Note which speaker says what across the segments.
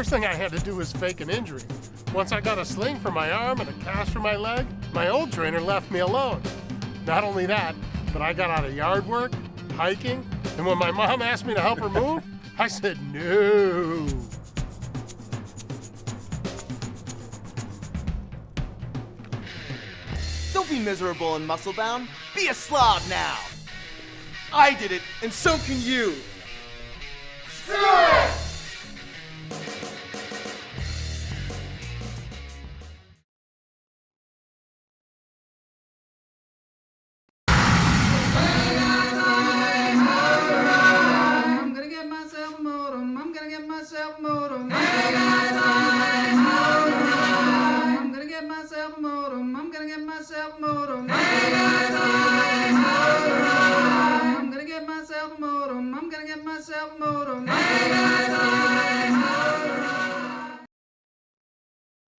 Speaker 1: first thing I had to do was fake an injury. Once I got a sling for my arm and a cast for my leg, my old trainer left me alone. Not only that, but I got out of yard work, hiking, and when my mom asked me to help her move, I said no.
Speaker 2: Don't be miserable and muscle-bound. Be a slob now. I did it, and so can you. Screw it!
Speaker 3: I'm gonna get myself a modem. I'm gonna get myself a modem. I'm gonna get myself a modem. I'm gonna get myself a modem. I'm gonna get myself a modem. I'm gonna get myself a modem.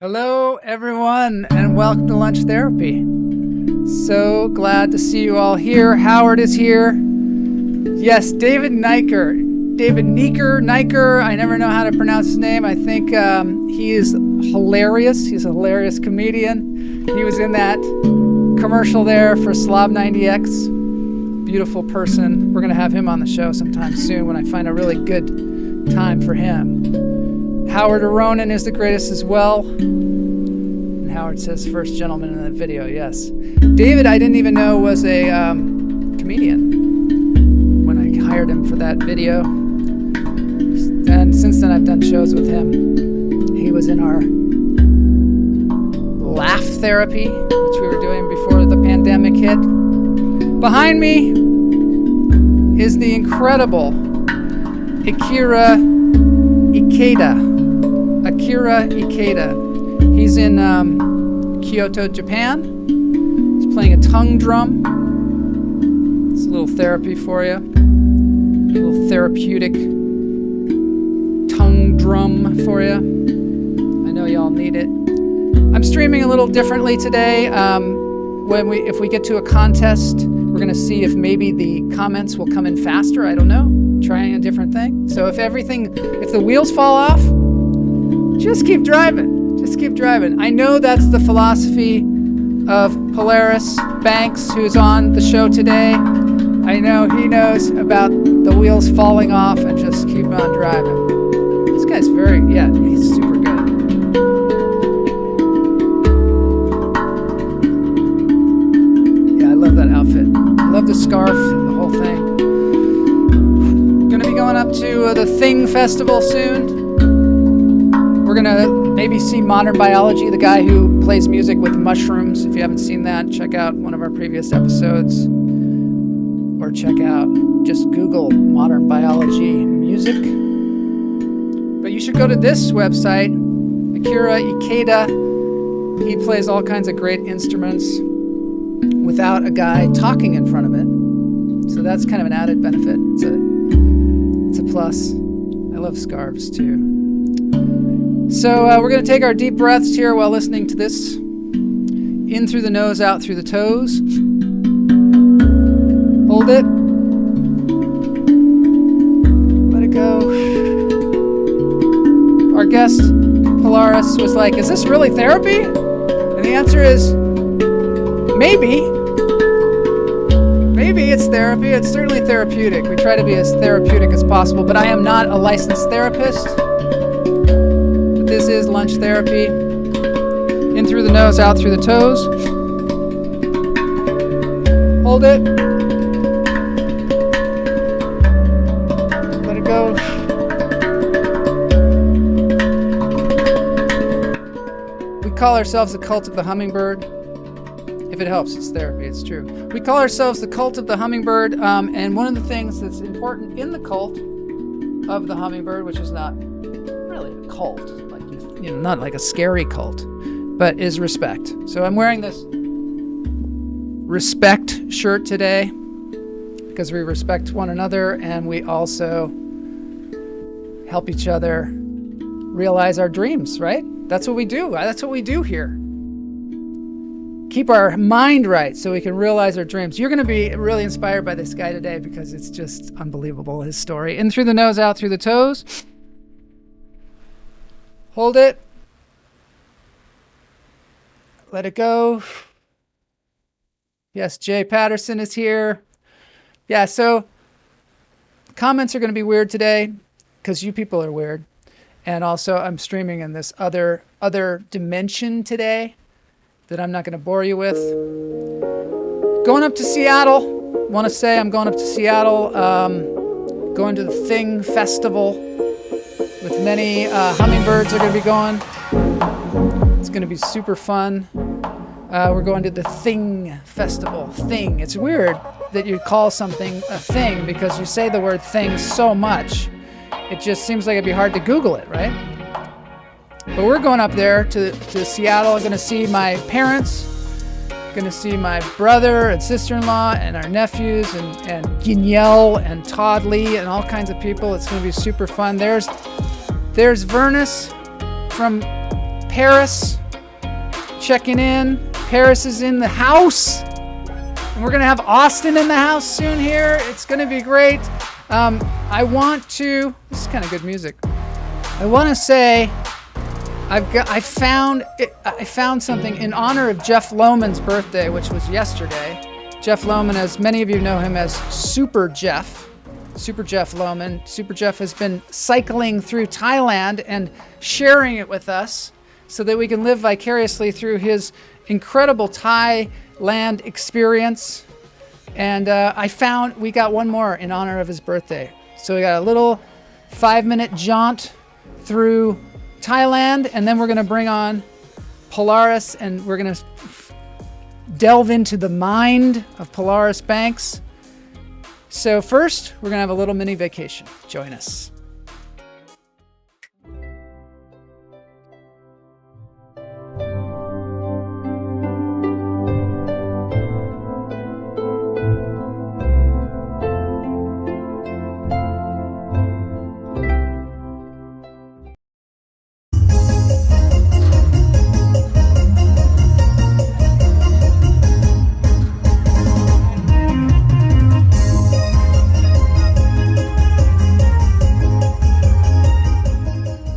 Speaker 4: Hello, everyone, and welcome to Lunch Therapy. So glad to see you all here. Howard is here. Yes, David Niker. I never know how to pronounce his name. I think he is hilarious. He's a hilarious comedian. He was in that commercial there for Slob 90X. Beautiful person. We're going to have him on the show sometime soon when I find a really good time for him. Howard Aronin is the greatest as well. And Howard says first gentleman in the video, yes. David, I didn't even know was a comedian when I hired him for that video. And since then I've done shows with him. He was in our laugh therapy, which we were doing before the pandemic hit. Behind me is the incredible Akira Ikeda. He's in Kyoto, Japan. He's playing a tongue drum. It's a little therapy for you. A little therapeutic tongue drum for you. I know y'all need it. I'm streaming a little differently today. If we get to a contest, we're going to see if maybe the comments will come in faster. I don't know. Trying a different thing. So if the wheels fall off, just keep driving. Just keep driving. I know that's the philosophy of Polaris Banks, who's on the show today. I know he knows about the wheels falling off and just keep on driving. This guy's he's super good. Yeah, I love that outfit. I love the scarf, the whole thing. Going to be going up to the Thing Festival soon. We're going to maybe see Modern Biology, the guy who plays music with mushrooms. If you haven't seen that, check out one of our previous episodes. Or just Google Modern Biology music. But you should go to this website, Akira Ikeda. He plays all kinds of great instruments without a guy talking in front of it. So that's kind of an added benefit. It's a plus. I love scarves too. So we're going to take our deep breaths here while listening to this. In through the nose, out through the toes. Hold it. Let it go. Our guest, Polaris, was like, is this really therapy? And the answer is, maybe. Maybe it's therapy. It's certainly therapeutic. We try to be as therapeutic as possible, but I am not a licensed therapist. But this is lunch therapy. In through the nose, out through the toes. Hold it. Let it go. We call ourselves the cult of the hummingbird. If it helps, it's therapy. It's true. We call ourselves the cult of the hummingbird, and one of the things that's important in the cult of the hummingbird, which is not really a cult, like not like a scary cult, but is respect. So I'm wearing this respect shirt today because we respect one another and we also help each other realize our dreams, right? That's what we do. That's what we do here. Keep our mind right so we can realize our dreams. You're going to be really inspired by this guy today because it's just unbelievable, his story. In through the nose, out through the toes. Hold it. Let it go. Yes, Jay Patterson is here. Yeah, so comments are going to be weird today because you people are weird. And also I'm streaming in this other dimension today that I'm not going to bore you with. Going up to Seattle. Want to say I'm going up to Seattle. Going to the Thing Festival with many hummingbirds are going to be going. It's going to be super fun. We're going to the Thing Festival. Thing. It's weird that you call something a thing because you say the word thing so much. It just seems like it'd be hard to Google it, right? But we're going up there to Seattle. I'm going to see my parents. Going to see my brother and sister-in-law and our nephews and Guignelle and Todd Lee and all kinds of people. It's going to be super fun. There's Vernus from Paris checking in. Paris is in the house. And we're going to have Austin in the house soon here. It's going to be great. This is kind of good music. I want to say I found something in honor of Jeff Lohman's birthday, which was yesterday. Jeff Lohman, as many of you know him as Super Jeff Lohman. Super Jeff has been cycling through Thailand and sharing it with us so that we can live vicariously through his incredible Thailand experience. And we got one more in honor of his birthday. So we got a little 5-minute jaunt through Thailand, and then we're going to bring on Polaris, and we're going to delve into the mind of Polaris Banks. So first, we're going to have a little mini vacation. Join us.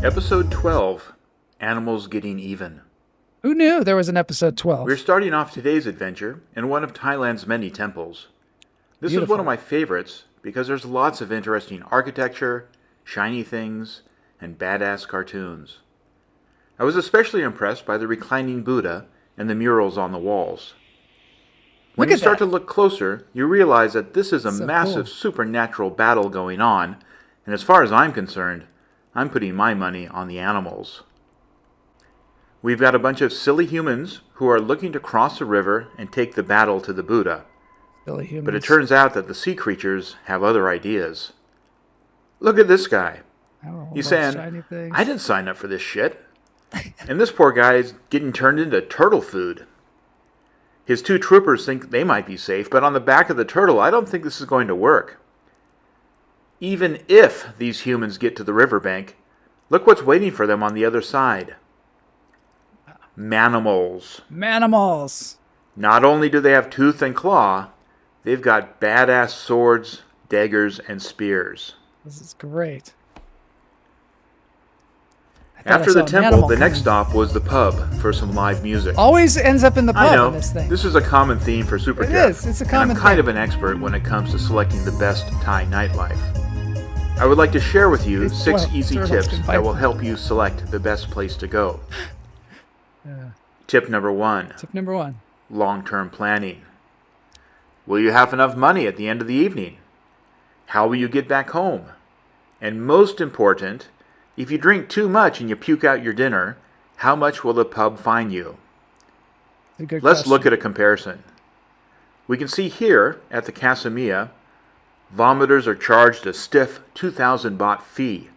Speaker 5: Episode 12, Animals Getting Even.
Speaker 4: Who knew there was an episode 12?
Speaker 5: We're starting off today's adventure in one of Thailand's many temples. This is one of my favorites because there's lots of interesting architecture, shiny things, and badass cartoons. I was especially impressed by the reclining Buddha and the murals on the walls. When you start to look closer, you realize that this is a massive supernatural battle going on, and as far as I'm concerned, I'm putting my money on the animals. We've got a bunch of silly humans who are looking to cross the river and take the battle to the Buddha.
Speaker 4: Silly humans.
Speaker 5: But it turns out that the sea creatures have other ideas. Look at this guy. He's saying, I didn't sign up for this shit. And this poor guy is getting turned into turtle food. His two troopers think they might be safe, but on the back of the turtle, I don't think this is going to work. Even if these humans get to the riverbank, look what's waiting for them on the other side. Manimals.
Speaker 4: Manimals.
Speaker 5: Not only do they have tooth and claw, they've got badass swords, daggers, and spears.
Speaker 4: This is great.
Speaker 5: After the temple, the next stop was the pub for some live music.
Speaker 4: Always ends up in the pub
Speaker 5: I know.
Speaker 4: In this thing.
Speaker 5: This is a common theme for Super Jeff.
Speaker 4: It is. It's a common
Speaker 5: theme. I'm kind of an expert when it comes to selecting the best Thai nightlife. I would like to share with you 6 easy tips that will help you select the best place to go. Tip number 1.
Speaker 4: Tip number 1.
Speaker 5: Long-term planning. Will you have enough money at the end of the evening? How will you get back home? And most important, if you drink too much and you puke out your dinner, how much will the pub fine you? Let's look at a comparison. We can see here at the Casamia, vomiters are charged a stiff 2,000 baht fee.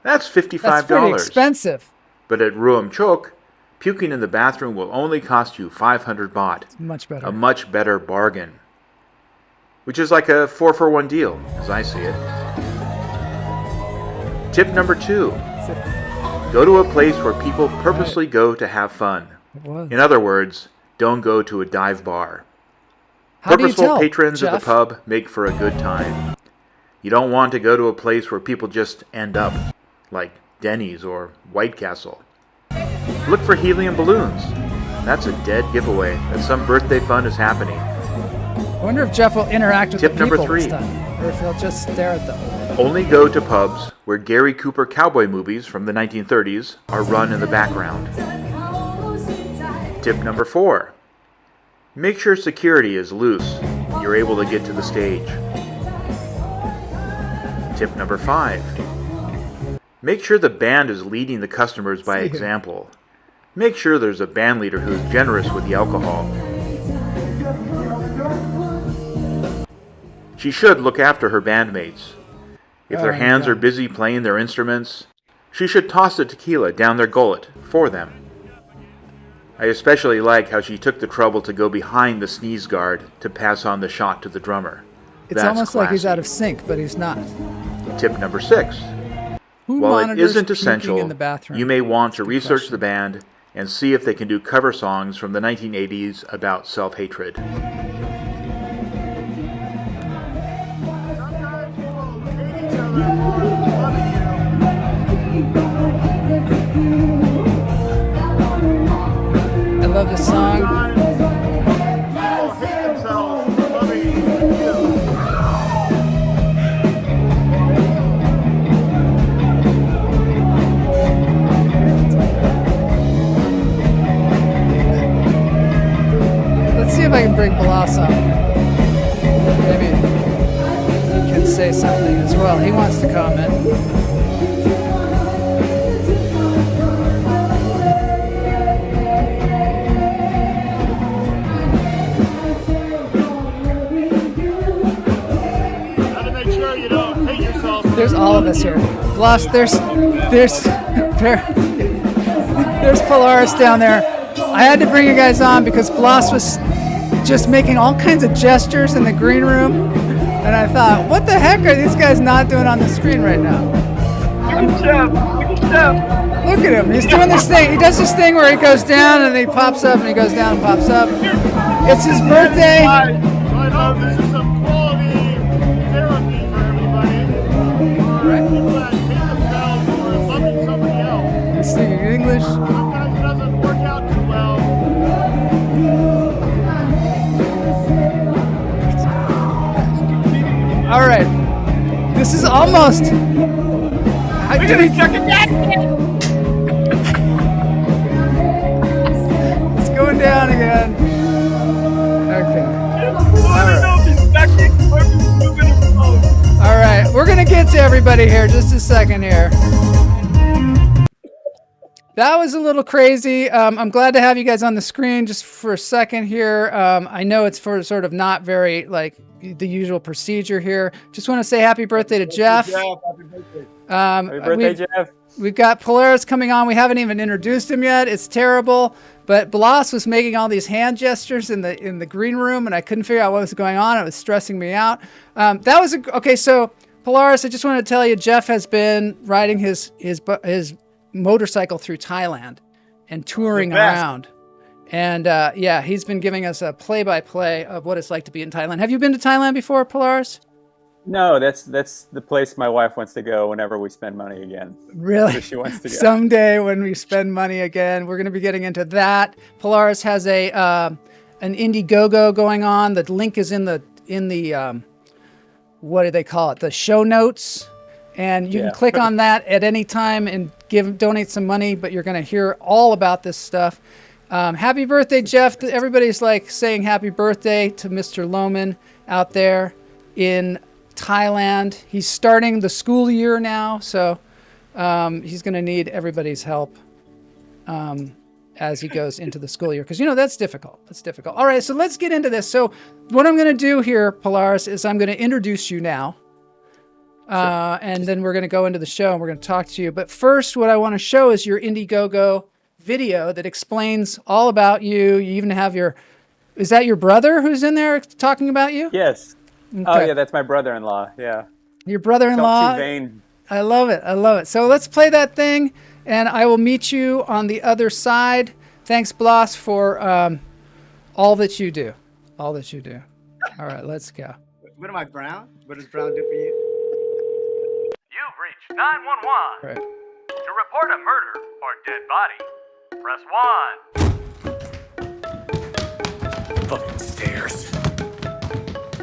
Speaker 5: That's $55.
Speaker 4: That's pretty expensive.
Speaker 5: But at Ruam Chok, puking in the bathroom will only cost you 500 baht.
Speaker 4: It's much better.
Speaker 5: A much better bargain. Which is like a 4-for-1 deal, as I see it. Tip number 2. Go to a place where people purposely go to have fun. In other words, don't go to a dive bar. Purposeful patrons of the pub make for a good time. You don't want to go to a place where people just end up, like Denny's or White Castle. Look for helium balloons. That's a dead giveaway that some birthday fun is happening.
Speaker 4: I wonder if Jeff will interact with
Speaker 5: Tip
Speaker 4: the
Speaker 5: number
Speaker 4: people
Speaker 5: 3.
Speaker 4: this time, or if he'll just stare at them.
Speaker 5: Only go to pubs where Gary Cooper cowboy movies from the 1930s are run in the background. Tip number 4. Make sure security is loose. You're able to get to the stage. Tip number 5. Make sure the band is leading the customers by example. Make sure there's a band leader who is generous with the alcohol. She should look after her bandmates. If their hands are busy playing their instruments, she should toss the tequila down their gullet for them. I especially like how she took the trouble to go behind the sneeze guard to pass on the shot to the drummer.
Speaker 4: It's
Speaker 5: That's
Speaker 4: almost like he's
Speaker 5: classy.
Speaker 4: out of sync, but he's not.
Speaker 5: Tip number 6.
Speaker 4: Who
Speaker 5: While it
Speaker 4: monitors
Speaker 5: isn't
Speaker 4: puking
Speaker 5: essential,
Speaker 4: in the bathroom?
Speaker 5: you may want to
Speaker 4: That's a good
Speaker 5: research
Speaker 4: question.
Speaker 5: the band and see if they can do cover songs from the 1980s about self-hatred.
Speaker 4: I love this song. Let's see if I can bring Blas up. Maybe he can say something as well. He wants to comment. There's all of us here. Blas, there's Polaris down there. I had to bring you guys on because Blas was just making all kinds of gestures in the green room, and I thought, what the heck are these guys not doing on the screen right now? Look at him. He's doing this thing. He does this thing where he goes down and he pops up and he goes down and pops up. It's his birthday.
Speaker 1: This is some quality therapy for everybody.
Speaker 4: Right.
Speaker 1: People that hate themselves or loving somebody else.
Speaker 4: He's speaking English.
Speaker 1: Sometimes it doesn't work out too well.
Speaker 4: All right. This is almost. It's going down again. Okay. All right. We're going to get to everybody here. Just a second here. That was a little crazy. I'm glad to have you guys on the screen just for a second here. I know it's for sort of not very like the usual procedure here. Just want to say happy birthday to Jeff.
Speaker 6: Happy birthday, Jeff.
Speaker 4: We've got Polaris coming on. We haven't even introduced him yet. It's terrible. But Blas was making all these hand gestures in the green room, and I couldn't figure out what was going on. It was stressing me out. That was okay. So Polaris, I just want to tell you, Jeff has been riding his motorcycle through Thailand and touring around. And yeah, he's been giving us a play-by-play of what it's like to be in Thailand. Have you been to Thailand before, Polaris?
Speaker 6: No, that's the place my wife wants to go whenever we spend money again.
Speaker 4: Really?
Speaker 6: So she wants to go.
Speaker 4: Someday when we spend money again, we're going to be getting into that. Polaris has an Indiegogo going on. The link is in the what do they call it? The show notes. And you can click on that at any time and donate some money, but you're going to hear all about this stuff. Happy birthday, Jeff. Everybody's like saying happy birthday to Mr. Lohman out there in Thailand. He's starting the school year now, so he's going to need everybody's help as he goes into the school year. Because, that's difficult. That's difficult. All right, so let's get into this. So what I'm going to do here, Polaris, is I'm going to introduce you now. And then we're going to go into the show and we're going to talk to you. But first, what I want to show is your Indiegogo video that explains all about you. You even have is that your brother who's in there talking about you?
Speaker 6: Yes.
Speaker 4: Okay.
Speaker 6: Oh, yeah, that's my brother-in-law. Yeah.
Speaker 4: Your brother-in-law?
Speaker 6: Felt too vain.
Speaker 4: I love it. I love it. So let's play that thing and I will meet you on the other side. Thanks, Blas, for all that you do. All that you do. All right, let's go.
Speaker 2: What am I, Brown? What does Brown do for you?
Speaker 7: You've reached 911
Speaker 4: Right.
Speaker 7: to report a murder or dead body. Press 1. Fucking stairs.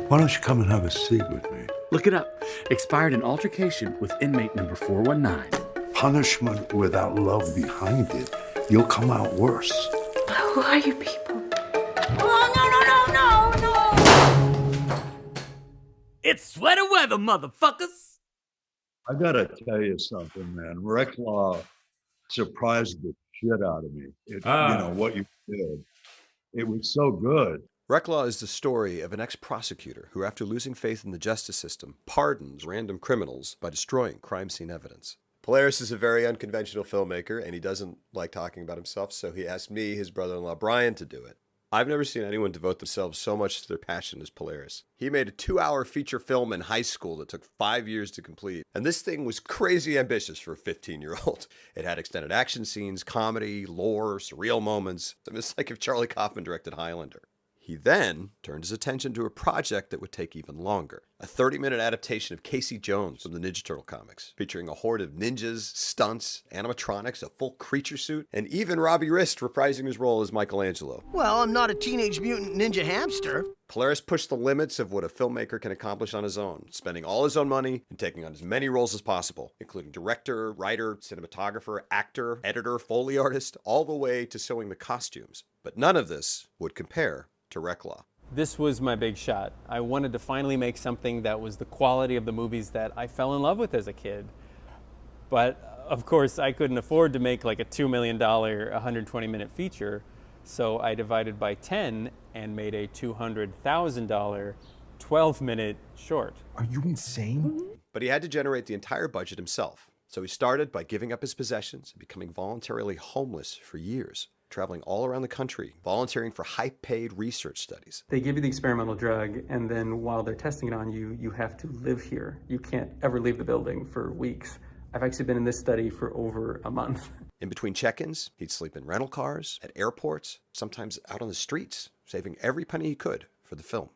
Speaker 8: Why don't you come and have a seat with me?
Speaker 7: Look it up. Expired in altercation with inmate number 419.
Speaker 8: Punishment without love behind it, you'll come out worse.
Speaker 9: Who are you people? Oh, no.
Speaker 7: It's sweater weather, motherfuckers.
Speaker 8: I gotta tell you something, man. Reclaw surprised the shit out of me. You know, what you did. It was so good.
Speaker 10: Reclaw is the story of an ex-prosecutor who, after losing faith in the justice system, pardons random criminals by destroying crime scene evidence. Polaris is a very unconventional filmmaker, and he doesn't like talking about himself, so he asked me, his brother-in-law Brian, to do it. I've never seen anyone devote themselves so much to their passion as Polaris. He made a 2-hour feature film in high school that took 5 years to complete, and this thing was crazy ambitious for a 15-year-old. It had extended action scenes, comedy, lore, surreal moments. It was like if Charlie Kaufman directed Highlander. He then turned his attention to a project that would take even longer. A 30-minute adaptation of Casey Jones from the Ninja Turtle comics, featuring a horde of ninjas, stunts, animatronics, a full creature suit, and even Robbie Rist reprising his role as Michelangelo.
Speaker 11: Well, I'm not a teenage mutant ninja hamster.
Speaker 10: Polaris pushed the limits of what a filmmaker can accomplish on his own, spending all his own money and taking on as many roles as possible, including director, writer, cinematographer, actor, editor, Foley artist, all the way to sewing the costumes. But none of this would compare to Reclaw.
Speaker 6: This was my big shot. I wanted to finally make something that was the quality of the movies that I fell in love with as a kid. But of course, I couldn't afford to make like a $2 million, 120-minute feature, so I divided by 10 and made a $200,000, 12-minute short.
Speaker 7: Are you insane?
Speaker 10: But he had to generate the entire budget himself. So he started by giving up his possessions and becoming voluntarily homeless for years, traveling all around the country, volunteering for high-paid research studies.
Speaker 6: They give you the experimental drug, and then while they're testing it on you, you have to live here. You can't ever leave the building for weeks. I've actually been in this study for over a month.
Speaker 10: In between check-ins, he'd sleep in rental cars, at airports, sometimes out on the streets, saving every penny he could for the film.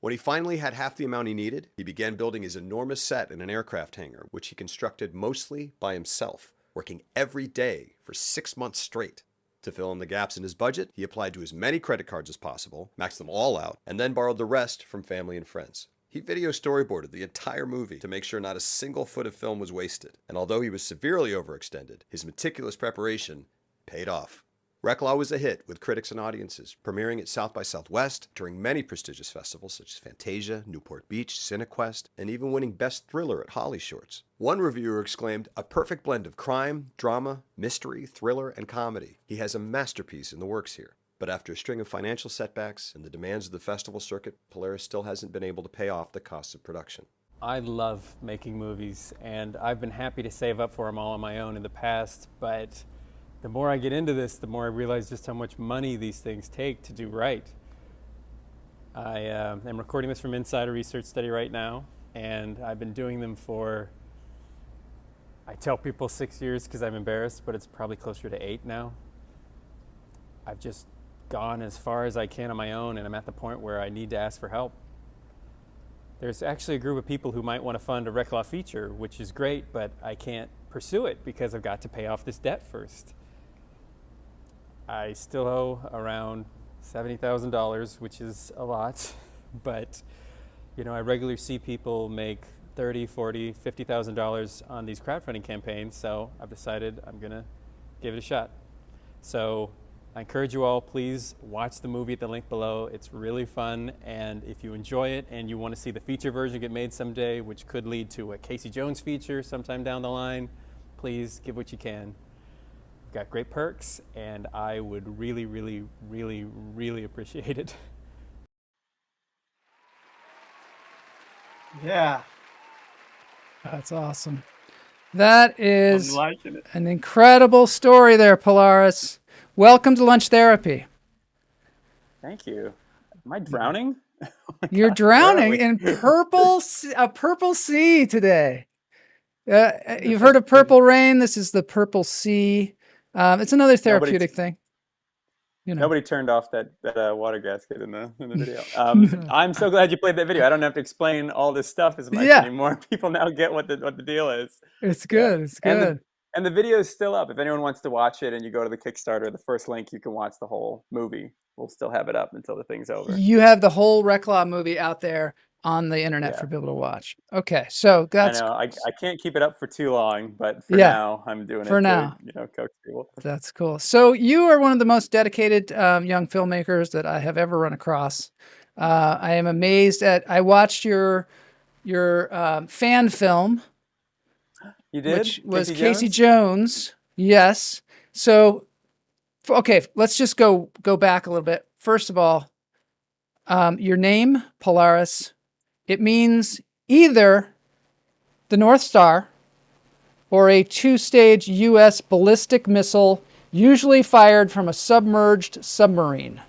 Speaker 10: When he finally had half the amount he needed, he began building his enormous set in an aircraft hangar, which he constructed mostly by himself, working every day for 6 months straight. To fill in the gaps in his budget, he applied to as many credit cards as possible, maxed them all out, and then borrowed the rest from family and friends. He video storyboarded the entire movie to make sure not a single foot of film was wasted. And although he was severely overextended, his meticulous preparation paid off. Reclaw was a hit with critics and audiences, premiering at South by Southwest, touring many prestigious festivals such as Fantasia, Newport Beach, Cinequest, and even winning Best Thriller at Holly Shorts. One reviewer exclaimed, "A perfect blend of crime, drama, mystery, thriller, and comedy. He has a masterpiece in the works here." But after a string of financial setbacks and the demands of the festival circuit, Polaris still hasn't been able to pay off the costs of production.
Speaker 6: I love making movies, and I've been happy to save up for them all on my own in the past, but the more I get into this, the more I realize just how much money these things take to do right. I am recording this from inside a research study right now, and I've been doing them for, I tell people 6 years because I'm embarrassed, but it's probably closer to 8 now. I've just gone as far as I can on my own, and I'm at the point where I need to ask for help. There's actually a group of people who might want to fund a Reclaw feature, which is great, but I can't pursue it because I've got to pay off this debt first. I still owe around $70,000, which is a lot, but you know, I regularly see people make $30,000, $40,000, $50,000 on these crowdfunding campaigns, so I've decided I'm gonna give it a shot. So I encourage you all, please watch the movie at the link below. It's really fun, and if you enjoy it and you want to see the feature version get made someday, which could lead to a Casey Jones feature sometime down the line, please give what you can. We've got great perks, and I would really, really, really, really appreciate it.
Speaker 2: Yeah.
Speaker 4: That's awesome. That is
Speaker 6: I'm liking it.
Speaker 4: an incredible story there, Polaris. Welcome to Lunch Therapy.
Speaker 6: Thank you. Am I drowning?
Speaker 4: You're drowning in a purple sea today. You've heard of purple rain. This is the purple sea. It's another therapeutic thing. You know.
Speaker 6: Nobody turned off that water gasket in the video. I'm so glad you played that video. I don't have to explain all this stuff as much anymore. People now get what the deal is.
Speaker 4: It's good. It's good.
Speaker 6: And the video is still up. If anyone wants to watch it and you go to the Kickstarter, the first link, you can watch the whole movie. We'll still have it up until the thing's over.
Speaker 4: You have the whole Reclaw movie out there on the internet for people to watch. Okay, so that's...
Speaker 6: I know, I can't keep it up for too long, but for now, I'm doing
Speaker 4: for
Speaker 6: it
Speaker 4: now.
Speaker 6: to, coach people.
Speaker 4: That's cool. So you are one of the most dedicated young filmmakers that I have ever run across. I am amazed I watched your fan film.
Speaker 6: You did?
Speaker 4: Which was Casey Jones. Yes. So, okay, let's just go back a little bit. First of all, your name, Polaris, it means either the North Star or a two-stage U.S. ballistic missile, usually fired from a submerged submarine.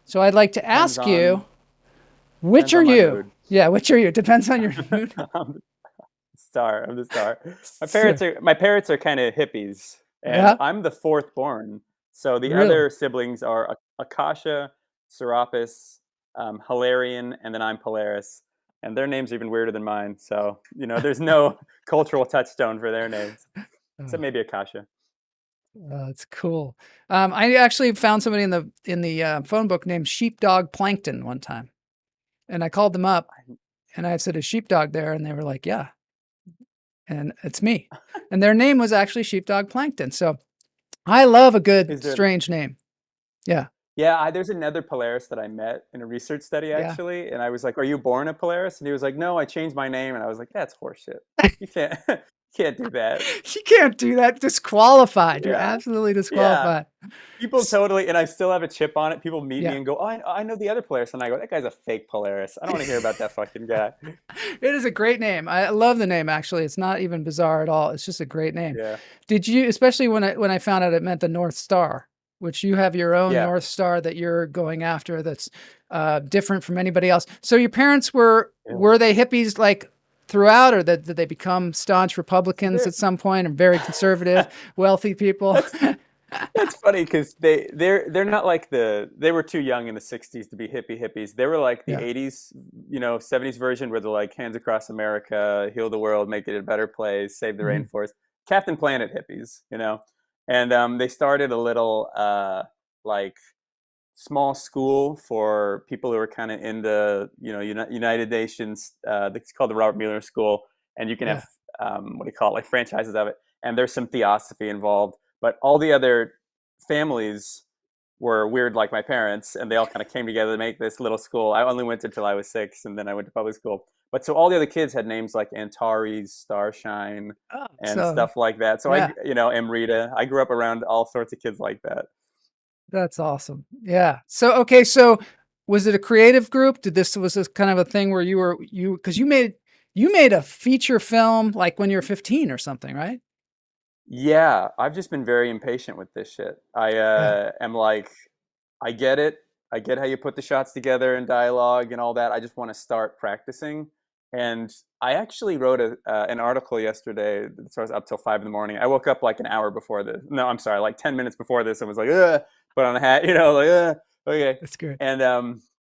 Speaker 4: So I'd like to ask you, which are you? Yeah, which are you? Depends on your mood.
Speaker 6: I'm the star. My parents are kind of hippies, and I'm the fourth born. So the other siblings are Akasha, Serapis, Hilarion, and then I'm Polaris. And their names are even weirder than mine. So, there's no cultural touchstone for their names. Except maybe Akasha.
Speaker 4: That's cool. I actually found somebody in the phone book named Sheepdog Plankton one time. And I called them up and I said, "Is Sheepdog there?" And they were like, "Yeah." And it's me. And their name was actually Sheepdog Plankton. So I love a good, strange name. Yeah.
Speaker 6: Yeah, there's another Polaris that I met in a research study, actually. And I was like, "Are you born a Polaris?" And he was like, "No, I changed my name." And I was like, "That's horseshit. You can't do that."
Speaker 4: You can't do that. Disqualified. You're absolutely disqualified.
Speaker 6: Yeah. People totally, and I still have a chip on it. People meet me and go, "Oh, I know the other Polaris." And I go, "That guy's a fake Polaris. I don't want to hear about that fucking guy."
Speaker 4: It is a great name. I love the name, actually. It's not even bizarre at all. It's just a great name.
Speaker 6: Yeah.
Speaker 4: Did you, especially when I found out it meant the North Star, which you have your own North Star that you're going after that's different from anybody else. So your parents were they hippies like throughout, or did they become staunch Republicans at some point, and very conservative, wealthy people?
Speaker 6: That's funny because they're not like they were too young in the 60s to be hippies. They were like the 80s, 70s version where they're like hands across America, heal the world, make it a better place, save the rainforest. Captain Planet hippies, And they started a little like small school for people who are kind of in the United Nations. It's called the Robert Mueller School, and you can have like franchises of it. And there's some theosophy involved, but all the other families were weird like my parents, and they all kind of came together to make this little school. I only went until I was 6, and then I went to public school. But so all the other kids had names like Antares, Starshine, and stuff like that. So I, Amrita. I grew up around all sorts of kids like that.
Speaker 4: That's awesome. Yeah. So okay. So was it a creative group? Was this kind of a thing where because you made a feature film like when you were 15 or something, right?
Speaker 6: Yeah, I've just been very impatient with this shit. I am like, I get it. I get how you put the shots together and dialogue and all that. I just want to start practicing. And I actually wrote an article yesterday. So I was up till 5 a.m. I woke up like an hour before this. No, I'm sorry, like 10 minutes before this. I was like, put on a hat, okay.
Speaker 4: That's good.
Speaker 6: And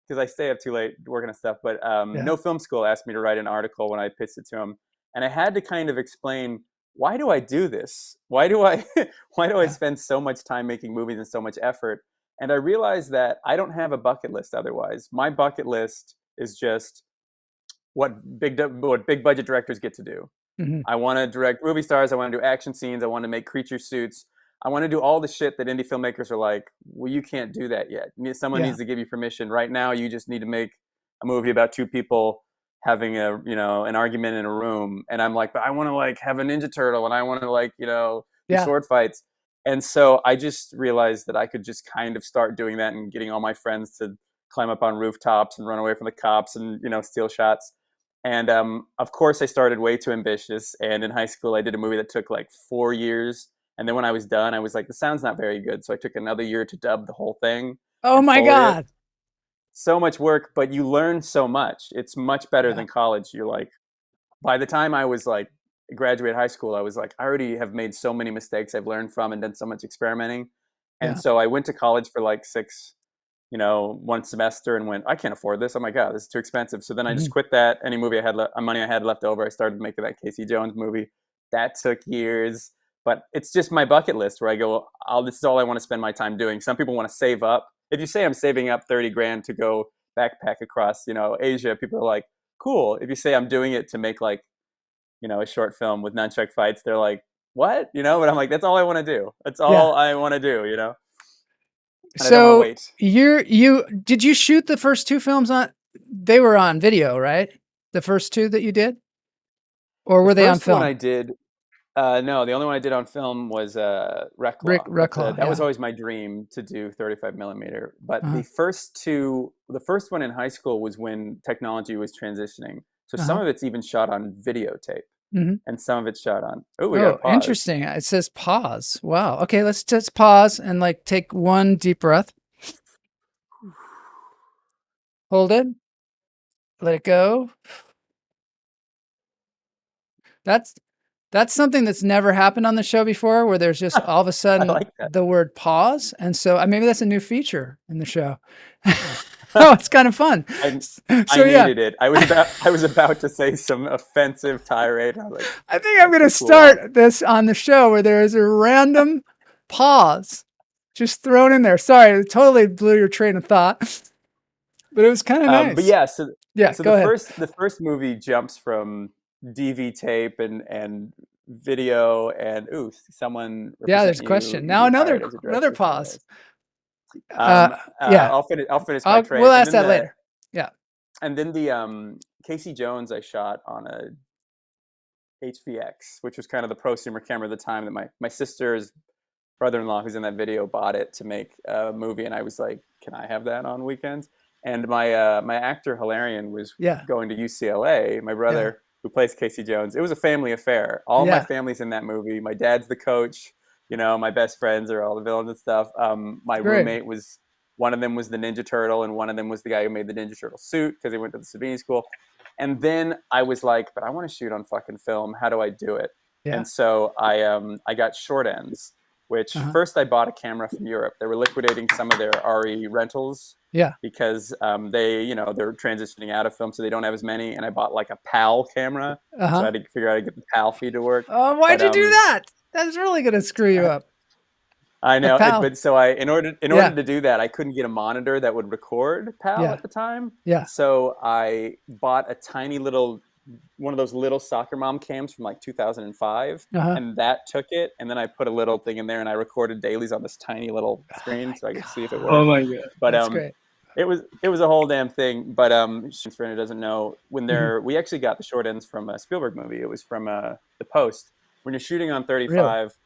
Speaker 6: because I stay up too late working on stuff. But No Film School asked me to write an article when I pitched it to them. And I had to kind of explain, why do I do this? Why do I spend so much time making movies and so much effort? And I realized that I don't have a bucket list otherwise. My bucket list is just what big budget directors get to do.
Speaker 4: Mm-hmm.
Speaker 6: I want to direct movie stars. I want to do action scenes. I want to make creature suits. I want to do all the shit that indie filmmakers are like, well, you can't do that yet. Someone needs to give you permission. Right now, you just need to make a movie about 2 people having an argument in a room. And I'm like, but I want to like have a Ninja Turtle, and I want to like, do sword fights. And so I just realized that I could just kind of start doing that and getting all my friends to climb up on rooftops and run away from the cops and, steal shots. And of course, I started way too ambitious. And in high school, I did a movie that took like 4 years. And then when I was done, I was like, the sound's not very good. So I took another year to dub the whole thing.
Speaker 4: Oh my God.
Speaker 6: So much work, but you learn so much. It's much better than college. You're like, by the time I was like, graduate high school, I was like, I already have made so many mistakes I've learned from and done so much experimenting. And so I went to college for like 1 semester and went, I can't afford this. Oh my God, this is too expensive. So then I just quit that. Any movie I had, money I had left over, I started making that Casey Jones movie. That took years. but it's just my bucket list where I go, this is all I want to spend my time doing. Some people want to save up. If you say I'm saving up 30 grand to go backpack across, Asia, people are like, cool. If you say I'm doing it to make like, a short film with nunchuck fights, they're like, what? But I'm like, that's all I want to do. That's all I want to do, And
Speaker 4: So did you shoot the first two films they were on video, right? The first two that you did? Or were they on film?
Speaker 6: The first one I did, no, the only one I did on film was Reclaw.
Speaker 4: Reclaw,
Speaker 6: that was always my dream to do 35 millimeter. But the first one in high school was when technology was transitioning. So some of it's even shot on videotape. And some of it's shot on. We got pause.
Speaker 4: Interesting. It says pause. Wow. Okay, let's just pause and like take one deep breath. Hold it. Let it go. That's something that's never happened on the show before, where there's just all of a sudden the word pause. And so maybe that's a new feature in the show. Oh, it's kind of fun.
Speaker 6: I needed it. I was about to say some offensive tirade.
Speaker 4: I think I'm going to start this on the show where there is a random pause just thrown in there. Sorry, it totally blew your train of thought, but it was kind of nice.
Speaker 6: But yeah, so
Speaker 4: go ahead.
Speaker 6: The first movie jumps from DV tape and video and someone.
Speaker 4: Yeah, there's a question now. Another pause.
Speaker 6: I'll finish my trade.
Speaker 4: We'll ask that later. Yeah.
Speaker 6: And then the Casey Jones I shot on a HVX, which was kind of the prosumer camera at the time that my sister's brother-in-law, who's in that video, bought it to make a movie, and I was like, can I have that on weekends? And my actor Hilarion was going to UCLA. My brother, who plays Casey Jones, it was a family affair. All my family's in that movie. My dad's the coach. My best friends are all the villains and stuff. My roommate one of them was the Ninja Turtle, and one of them was the guy who made the Ninja Turtle suit because he went to the Savini school. And then I was like, but I want to shoot on fucking film. How do I do it? Yeah. And so I got short ends, which first I bought a camera from Europe. They were liquidating some of their RE rentals. Yeah. Because they're transitioning out of film, so they don't have as many. And I bought like a PAL camera. So I had to figure out how to get the PAL feed to work.
Speaker 4: Oh, why'd you do that? That's really going to screw you up.
Speaker 6: I know, but so in order to do that, I couldn't get a monitor that would record PAL at the time. Yeah. So I bought a tiny little one of those little soccer mom cams from like 2005, and that took it. And then I put a little thing in there, and I recorded dailies on this tiny little screen so I could see if it worked. Oh my god! But that's great. It was a whole damn thing. But for anyone who doesn't know, when we actually got the short ends from a Spielberg movie. It was from The Post. When you're shooting on 35,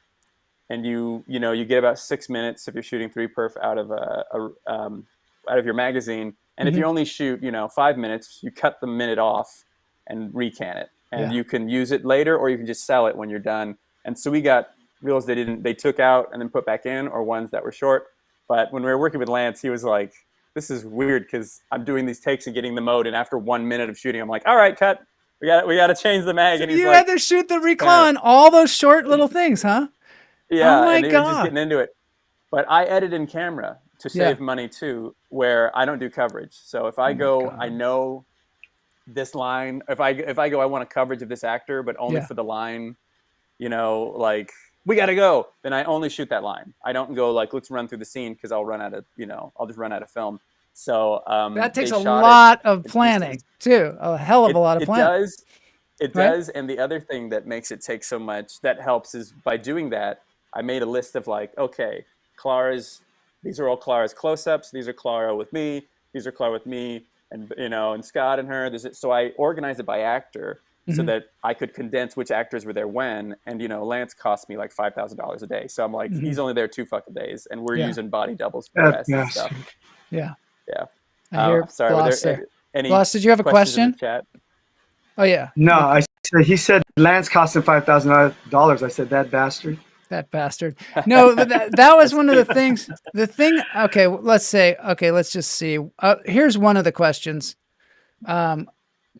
Speaker 6: and you get about 6 minutes if you're shooting 3-perf out of your magazine, and if you only shoot 5 minutes, you cut the minute off and recan it, and you can use it later, or you can just sell it when you're done. And so we got reels they took out and then put back in, or ones that were short. But when we were working with Lance, he was like, "This is weird because I'm doing these takes and getting the mode, and after 1 minute of shooting, I'm like, all right, cut." We got to change the mag.
Speaker 4: So
Speaker 6: and he's
Speaker 4: you
Speaker 6: like,
Speaker 4: had to shoot the Reclaw on all those short little things, huh?
Speaker 6: Yeah,
Speaker 4: oh my
Speaker 6: and he
Speaker 4: God.
Speaker 6: was just getting into it. But I edit in camera to save money too, where I don't do coverage. So if I go, I know this line. If I go, I want a coverage of this actor, but only for the line. Like we got to go. Then I only shoot that line. I don't go like let's run through the scene because I'll run out of I'll just run out of film. So
Speaker 4: that takes a lot of planning too. A hell of a lot of planning.
Speaker 6: It does. And the other thing that makes it take so much that helps is by doing that, I made a list of like, okay, these are all Clara's close-ups. These are Clara with me. These are Clara with me, and and Scott and her. So I organized it by actor so that I could condense which actors were there when. And Lance cost me like $5,000 a day. So I'm like, he's only there 2 fucking days, and we're using body doubles for the rest and stuff.
Speaker 4: Yeah.
Speaker 6: Yeah.
Speaker 4: I hear
Speaker 6: sorry.
Speaker 4: Bloss there. Bloss, did you have a question?
Speaker 6: Chat?
Speaker 4: Oh yeah.
Speaker 12: No, he said Lance cost him $5,000. I said that bastard.
Speaker 4: That bastard. No, but that was one of the things. The thing. Okay, let's just see. Here's one of the questions.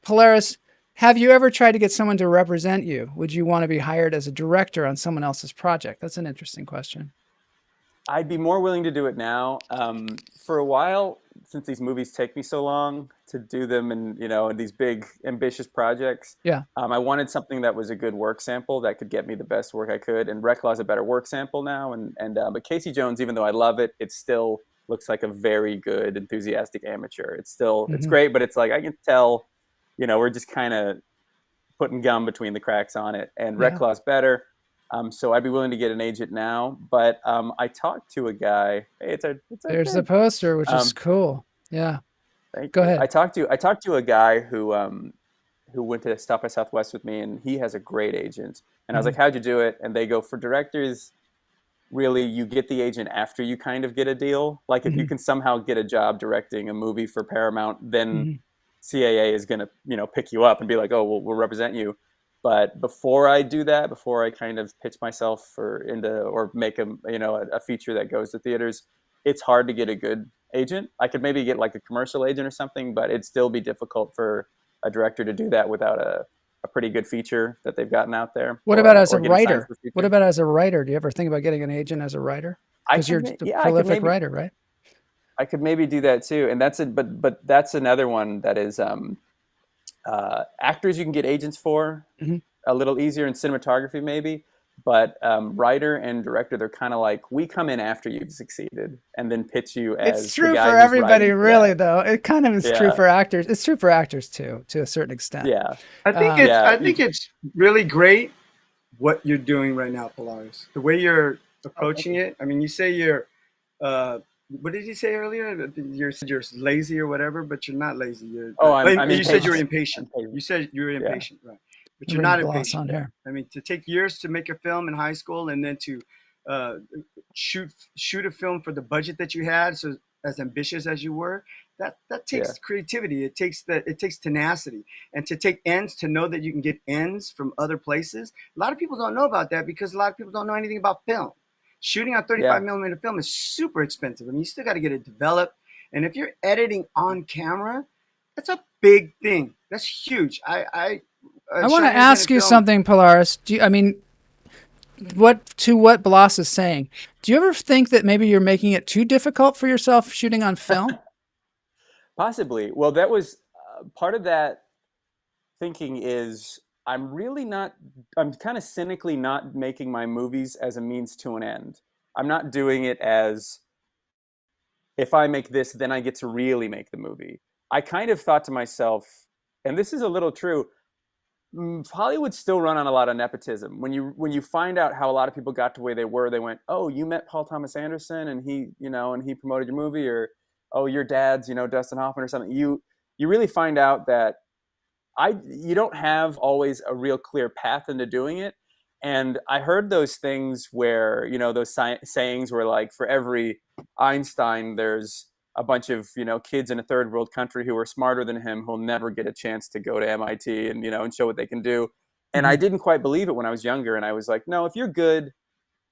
Speaker 4: Polaris, have you ever tried to get someone to represent you? Would you want to be hired as a director on someone else's project? That's an interesting question.
Speaker 6: I'd be more willing to do it now. For a while, since these movies take me so long to do them, and in these big ambitious projects, I wanted something that was a good work sample that could get me the best work I could. And Reclaw is a better work sample now. But Casey Jones, even though I love it, it still looks like a very good, enthusiastic amateur. It's still it's great, but it's like I can tell, we're just kind of putting gum between the cracks on it. And Reclaw's better. So I'd be willing to get an agent now, but I talked to a guy. Hey,
Speaker 4: there's the poster, which is cool. Yeah. Go ahead.
Speaker 6: I talked to a guy who went to South by Southwest with me, and he has a great agent. And I was like, "How'd you do it?" And they go, "For directors, really, you get the agent after you kind of get a deal. Like if you can somehow get a job directing a movie for Paramount, then CAA is going to pick you up and be like, "Oh, we'll represent you." But before I do that, before I kind of pitch myself or make a feature that goes to theaters, it's hard to get a good agent. I could maybe get like a commercial agent or something, but it'd still be difficult for a director to do that without a pretty good feature that they've gotten out there.
Speaker 4: What about as a writer? What about as a writer? Do you ever think about getting an agent as a writer? Because you're a prolific writer, right?
Speaker 6: I could maybe do that too, and that's it. But that's another one that is. Actors you can get agents for a little easier, in cinematography maybe, but writer and director, they're kind of like, we come in after you've succeeded and then pitch you as
Speaker 4: it's true for everybody really though. It kind of is true for actors. It's true for actors too, to a certain extent.
Speaker 12: I think it's really great what you're doing right now, Polaris, the way you're approaching it. I mean, you say you're what did you say earlier? You're lazy or whatever, but you're not lazy. You said you're impatient. You said you're impatient, right? But you're not impatient. I mean, to take years to make a film in high school and then to shoot a film for the budget that you had, so as ambitious as you were, that takes creativity. It takes tenacity, and to take ends, to know that you can get ends from other places. A lot of people don't know about that because a lot of people don't know anything about film. Shooting on 35 millimeter film is super expensive. I mean, you still got to get it developed. And if you're editing on camera, that's a big thing. That's huge. I
Speaker 4: want to ask you something, Polaris. What Blas is saying, do you ever think that maybe you're making it too difficult for yourself shooting on film?
Speaker 6: Possibly. Well, that was part of that thinking is I'm kind of cynically not making my movies as a means to an end. I'm not doing it as, if I make this, then I get to really make the movie. I kind of thought to myself, and this is a little true, Hollywood's still run on a lot of nepotism. When you find out how a lot of people got to where they were, they went, "Oh, you met Paul Thomas Anderson and he promoted your movie," or, "Oh, your dad's, Dustin Hoffman," or something. You really find out that you don't have always a real clear path into doing it. And I heard those things where, those sayings were like, for every Einstein, there's a bunch of, kids in a third world country who are smarter than him, who'll never get a chance to go to MIT and, and show what they can do. And I didn't quite believe it when I was younger. And I was like, no, if you're good,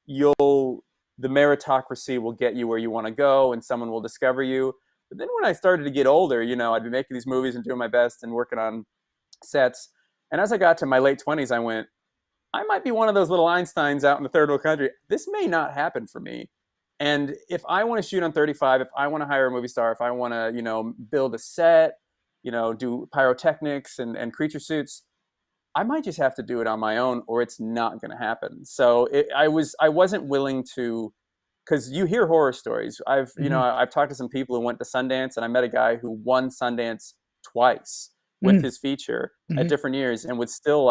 Speaker 6: the meritocracy will get you where you want to go and someone will discover you. But then when I started to get older, I'd be making these movies and doing my best and working on sets. And as I got to my late 20s, I went, I might be one of those little Einsteins out in the third world country. This may not happen for me. And if I want to shoot on 35, if I want to hire a movie star, if I want to, build a set, do pyrotechnics and creature suits, I might just have to do it on my own, or it's not going to happen. So I wasn't willing to, because you hear horror stories. I've talked to some people who went to Sundance, and I met a guy who won Sundance twice with his feature at different years, and would still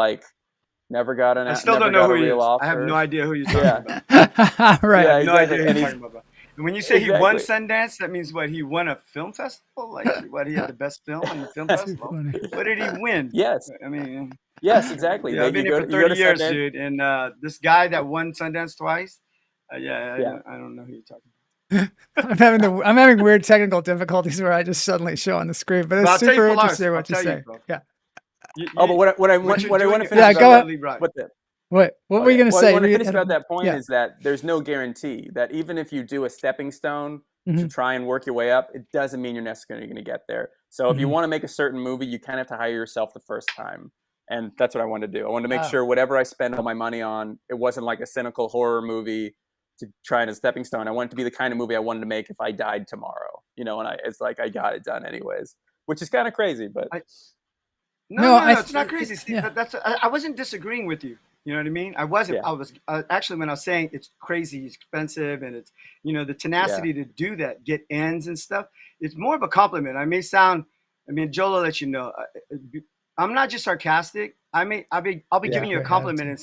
Speaker 6: never got an.
Speaker 12: I still don't know who he is.
Speaker 6: Offer.
Speaker 12: I have no idea who you're talking about.
Speaker 4: Right.
Speaker 12: I have no idea who you're talking about. And when you say he won Sundance, that means what? He won a film festival? He had the best film in the film festival? What did he win?
Speaker 6: Yes.
Speaker 12: I mean.
Speaker 6: Yes, exactly.
Speaker 12: I've been here for 30 years, dude. And this guy that won Sundance twice, I don't know who you're talking about.
Speaker 4: I'm having weird technical difficulties where I just suddenly show on the screen, but it's super interesting what you say.
Speaker 6: But what I want to finish.
Speaker 4: Yeah, go ahead. What were you going to say?
Speaker 6: What I want to finish about that point is that there's no guarantee that even if you do a stepping stone to try and work your way up, it doesn't mean you're necessarily going to get there. So if you want to make a certain movie, you kind of have to hire yourself the first time. And that's what I wanted to do. I wanted to make sure whatever I spend all my money on, it wasn't like a cynical horror movie to try and a stepping stone. I wanted it to be the kind of movie I wanted to make if I died tomorrow. you know, and it's like I got it done anyways, which is kind of crazy, but
Speaker 12: no, it's not crazy. See, I wasn't disagreeing with you. You know what I mean? I wasn't. I was actually, when I was saying it's crazy, it's expensive, and it's, you know, the tenacity to do that, get ends and stuff. It's more of a compliment. I may sound, I mean, Joel will let you know, I'm not just sarcastic. I'll be giving you a compliment and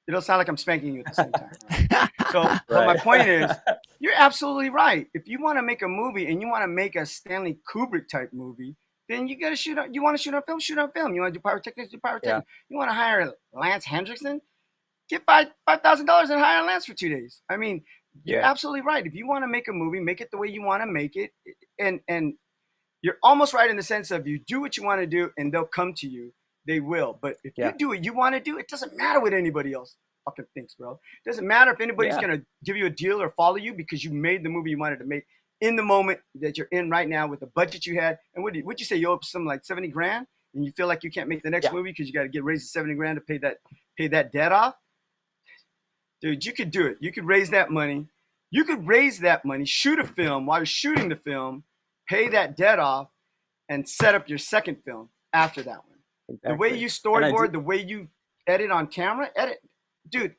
Speaker 12: it'll sound like I'm spanking you at the same time. So, but my point is, you're absolutely right. If you want to make a movie and you want to make a Stanley Kubrick type movie, then you got to shoot. You want to shoot on film, shoot on film. You want to do pyrotechnics, do pyrotechnics. You want to hire Lance Hendrickson, get $5,000 and hire Lance for 2 days. I mean, you're absolutely right. If you want to make a movie, make it the way you want to make it, and you're almost right in the sense of you do what you want to do, and they'll come to you. They will. But if you do what you want to do, it doesn't matter what anybody else fucking thinks, bro. It doesn't matter if anybody's gonna give you a deal or follow you because you made the movie you wanted to make in the moment that you're in right now with the budget you had. And what'd you say? You owe some like 70 grand, and you feel like you can't make the next movie because you got to get raised 70 grand to pay that debt off. Dude, you could do it. You could raise that money. You could raise that money, shoot a film while you're shooting the film, pay that debt off, and set up your second film after that one. Exactly. The way you storyboard, the way you edit on camera, dude,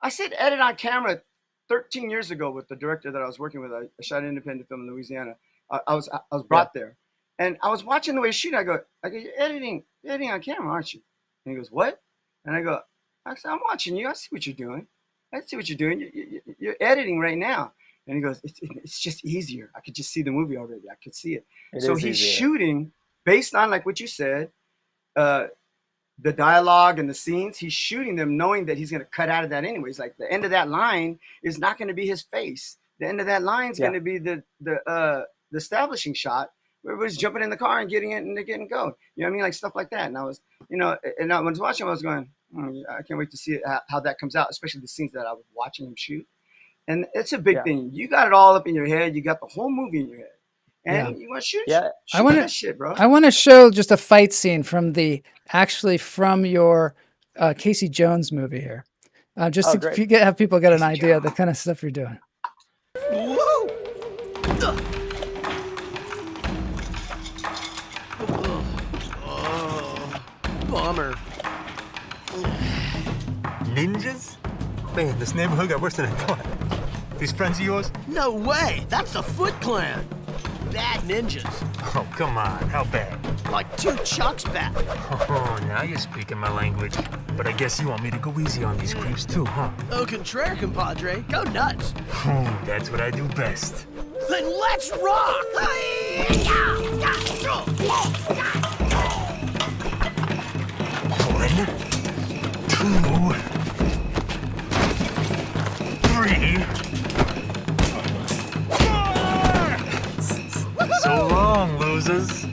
Speaker 12: I said edit on camera 13 years ago with the director that I was working with. I shot an independent film in Louisiana. I was brought there, and I was watching the way he shoot. I go, you're editing on camera, aren't you? And he goes, what? And I said, I'm watching you. I see what you're doing. I see what you're doing. You're editing right now. And he goes, it's just easier. I could just see the movie already. I could see it. So he's shooting based on like what you said, the dialogue and the scenes. He's shooting them knowing that he's going to cut out of that anyways. Like the end of that line is not going to be his face. The end of that line is going to be the establishing shot where it was jumping in the car and getting it and getting going. You know what I mean? Like stuff like that. And I was, you know, and when I was watching, I was going, I can't wait to see it, how that comes out, especially the scenes that I was watching him shoot. And it's a big thing. You got it all up in your head. You got the whole movie in your head. And you want to shoot that shit, bro.
Speaker 4: I want to show just a fight scene from your Casey Jones movie here. Just to have people get an idea of the kind of stuff you're doing.
Speaker 11: Whoa! Bummer.
Speaker 13: Ninjas? Man, this neighborhood got worse than I thought. These friends of yours?
Speaker 11: No way! That's the Foot Clan! Bad ninjas.
Speaker 13: Oh, come on. How bad?
Speaker 11: Like 2 chucks bad.
Speaker 13: Oh, now you're speaking my language. But I guess you want me to go easy on these creeps too, huh?
Speaker 11: Au contraire, compadre. Go nuts.
Speaker 13: Oh, that's what I do best.
Speaker 11: Then let's rock!
Speaker 13: 1, 2, 3. So long, losers.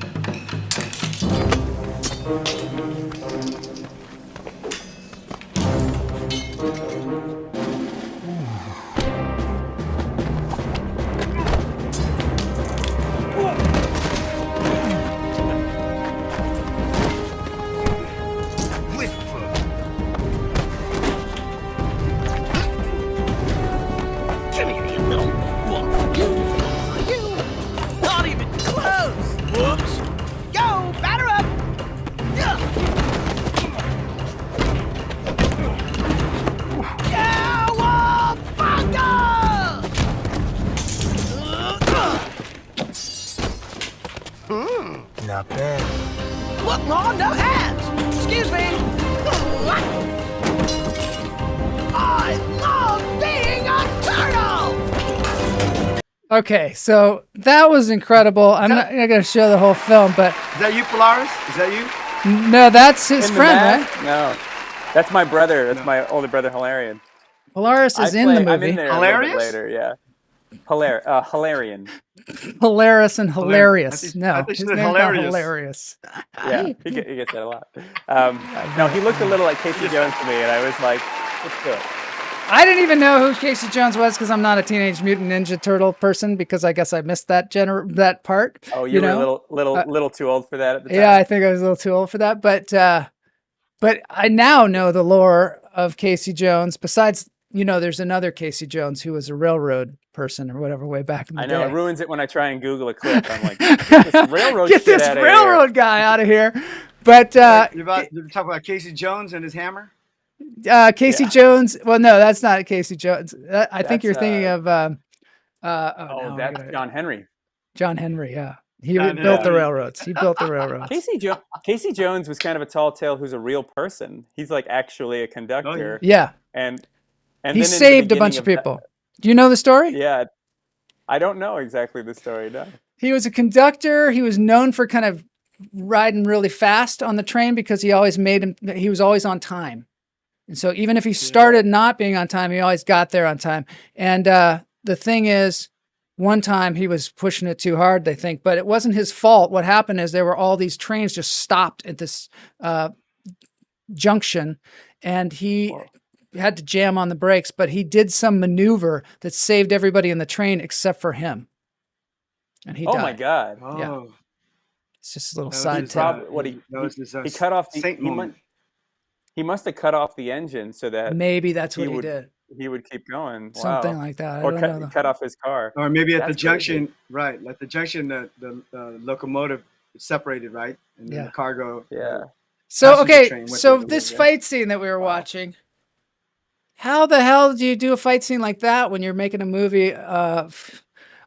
Speaker 13: Not bad.
Speaker 11: Look, Mom, no hands! Excuse me! I love being a turtle!
Speaker 4: Okay, so that was incredible. I'm not going to show the whole film, but...
Speaker 12: Is that you, Polaris? Is that you?
Speaker 4: No, that's his friend, right?
Speaker 6: No, that's my brother. That's my older brother, Hilarion.
Speaker 4: Polaris is in the movie.
Speaker 6: I'm in there
Speaker 12: Hilarious?
Speaker 6: later, yeah. Hilarion.
Speaker 4: Polaris and hilarious. No, his name's not
Speaker 12: hilarious.
Speaker 4: hilarious.
Speaker 6: Yeah, he gets that a lot. No, he looked a little like Casey Jones to me, and I was like, let's do it.
Speaker 4: I didn't even know who Casey Jones was because I'm not a Teenage Mutant Ninja Turtle person because I guess I missed that part.
Speaker 6: Oh, you were a little too old for that at the time?
Speaker 4: Yeah, I think I was a little too old for that. But I now know the lore of Casey Jones, besides you know, there's another Casey Jones who was a railroad person or whatever way back in the
Speaker 6: I
Speaker 4: day.
Speaker 6: know, it ruins it when I try and Google a clip. I'm like, get this railroad
Speaker 4: Get
Speaker 6: shit
Speaker 4: this
Speaker 6: out of
Speaker 4: railroad
Speaker 6: here.
Speaker 4: guy out of here. But
Speaker 12: you're talking about Casey Jones and his hammer?
Speaker 4: Casey Jones. Well, no, that's not Casey Jones. I think
Speaker 6: That's,
Speaker 4: you're thinking of.
Speaker 6: That's John Henry.
Speaker 4: John Henry. Yeah, he built the railroads. He built the railroads.
Speaker 6: Casey Jones was kind of a tall tale who's a real person. He's like actually a conductor.
Speaker 4: Yeah.
Speaker 6: And
Speaker 4: he saved a bunch of people. Do you know the story?
Speaker 6: Yeah. I don't know exactly the story, no.
Speaker 4: He was a conductor. He was known for kind of riding really fast on the train because he was always on time. And so even if he started not being on time, he always got there on time. And the thing is, one time he was pushing it too hard, they think, but it wasn't his fault. What happened is there were all these trains just stopped at this junction, and he had to jam on the brakes, but he did some maneuver that saved everybody in the train except for him. And he died.
Speaker 6: Oh my God.
Speaker 4: Yeah. It's just a little side tip.
Speaker 6: He cut off he must have cut off the engine so that
Speaker 4: maybe that's what he did.
Speaker 6: He would keep going.
Speaker 4: Something like that.
Speaker 6: Or cut off his car.
Speaker 12: Or maybe at the junction, right? Like the junction, the locomotive separated, right? And then the cargo.
Speaker 6: Yeah.
Speaker 4: So, okay. So this fight scene that we were watching, how the hell do you do a fight scene like that when you're making a movie yourself?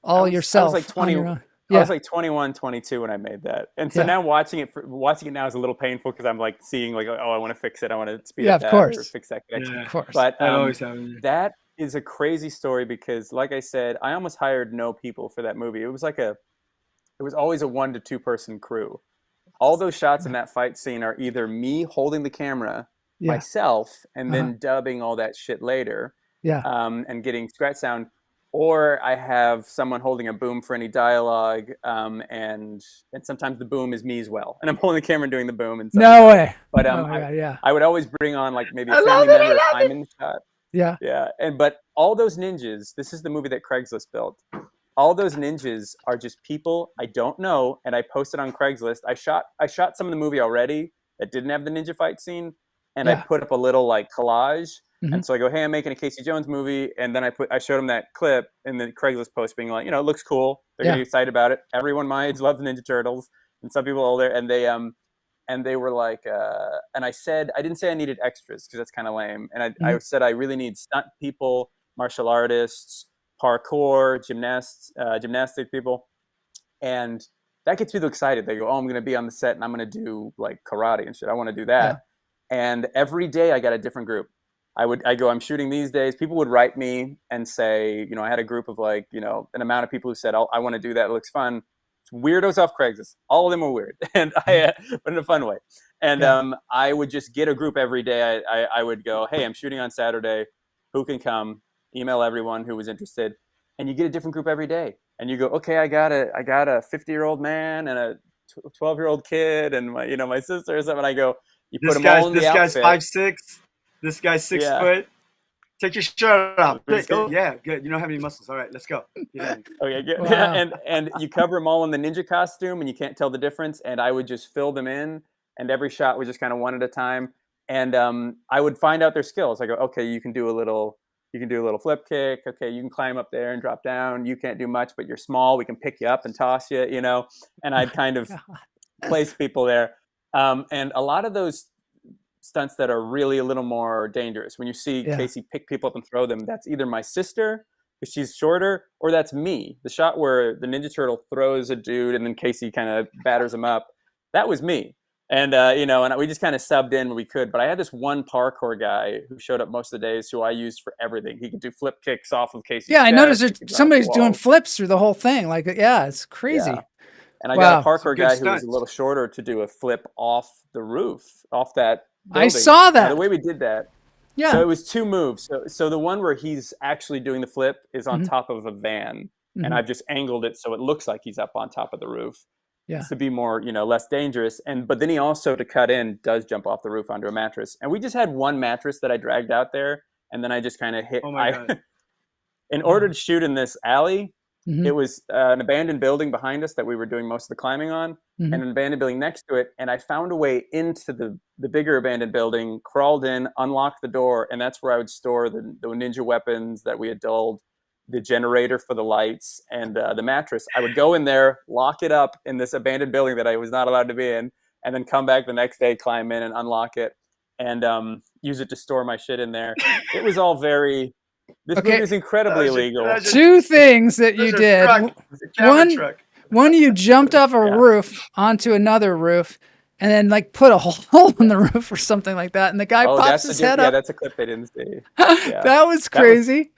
Speaker 6: I was like 20. I was like 21, 22 when I made that. And so now watching it now is a little painful because I'm like seeing like, oh, I want to fix it. I want to speed up that or fix that connection.
Speaker 4: Yeah, of course.
Speaker 6: But that is a crazy story because like I said, I almost hired no people for that movie. It was always a 1 to 2 person crew. All those shots in that fight scene are either me holding the camera myself and then dubbing all that shit later.
Speaker 4: Yeah.
Speaker 6: And getting scratch sound. Or I have someone holding a boom for any dialogue, and sometimes the boom is me as well, and I'm holding the camera and doing the boom. And
Speaker 4: no way!
Speaker 6: But I would always bring on like maybe a family member if I'm in the shot.
Speaker 4: Yeah,
Speaker 6: yeah. But all those ninjas. This is the movie that Craigslist built. All those ninjas are just people I don't know, and I posted on Craigslist. I shot some of the movie already that didn't have the ninja fight scene, and I put up a little like collage. Mm-hmm. And so I go, hey, I'm making a Casey Jones movie. And then I showed them that clip in the Craigslist post being like, it looks cool. They're going to be excited about it. Everyone my age loves Ninja Turtles. And some people older. And they were like, and I said, I didn't say I needed extras because that's kind of lame. And I said, I really need stunt people, martial artists, parkour, gymnastic people. And that gets people excited. They go, oh, I'm going to be on the set and I'm going to do like karate and shit. I want to do that. Yeah. And every day I got a different group. I go, I'm shooting these days. People would write me and say, I had a group of like, an amount of people who said, I want to do that. It looks fun. It's weirdos off Craigslist. All of them were weird, but in a fun way. And I would just get a group every day. I would go, hey, I'm shooting on Saturday. Who can come? Email everyone who was interested. And you get a different group every day. And you go, okay, I got a 50-year-old man and a 12-year-old kid and my sister or something. And I go, you put them all in the outfit.
Speaker 12: This guy's 5'6". This guy's 6 foot. Take your shirt off. Oh, yeah, good. You don't have any muscles. All right, let's go.
Speaker 6: Okay, good. Wow. And you cover them all in the ninja costume, and you can't tell the difference. And I would just fill them in, and every shot was just kind of one at a time. And I would find out their skills. I go, okay, you can do a little flip kick. Okay, you can climb up there and drop down. You can't do much, but you're small. We can pick you up and toss you. And I'd kind of place people there. And a lot of those stunts that are really a little more dangerous. When you see Casey pick people up and throw them, that's either my sister, because she's shorter, or that's me. The shot where the Ninja Turtle throws a dude and then Casey kind of batters him up, that was me. And, and we just kind of subbed in when we could. But I had this one parkour guy who showed up most of the days who I used for everything. He could do flip kicks off of Casey's chest.
Speaker 4: I noticed somebody's doing flips through the whole thing. Like, it's crazy. Yeah.
Speaker 6: And I got a parkour guy who was a little shorter to do a flip off the roof, off that building.
Speaker 4: I saw that.
Speaker 6: Now, the way we did that. Yeah. So it was 2 moves. So the one where he's actually doing the flip is on top of a van. Mm-hmm. And I've just angled it so it looks like he's up on top of the roof. Yeah. To be more, less dangerous. But then he also, to cut in, does jump off the roof onto a mattress. And we just had one mattress that I dragged out there. And then I just kind of hit.
Speaker 12: Oh my God.
Speaker 6: In order to shoot in this alley, It was an abandoned building behind us that we were doing most of the climbing on, and an abandoned building next to it. And I found a way into the bigger abandoned building, crawled in, unlocked the door, and that's where I would store the ninja weapons that we had dulled, the generator for the lights, and the mattress. I would go in there, lock it up in this abandoned building that I was not allowed to be in, and then come back the next day, climb in and unlock it, and use it to store my shit in there. It was all very... This movie is incredibly illegal.
Speaker 4: Two things that you did. One, you jumped off a roof onto another roof, and then like put a hole in the roof or something like that, and the guy pops his head up.
Speaker 6: Yeah, that's a clip they didn't see. Yeah.
Speaker 4: That was crazy.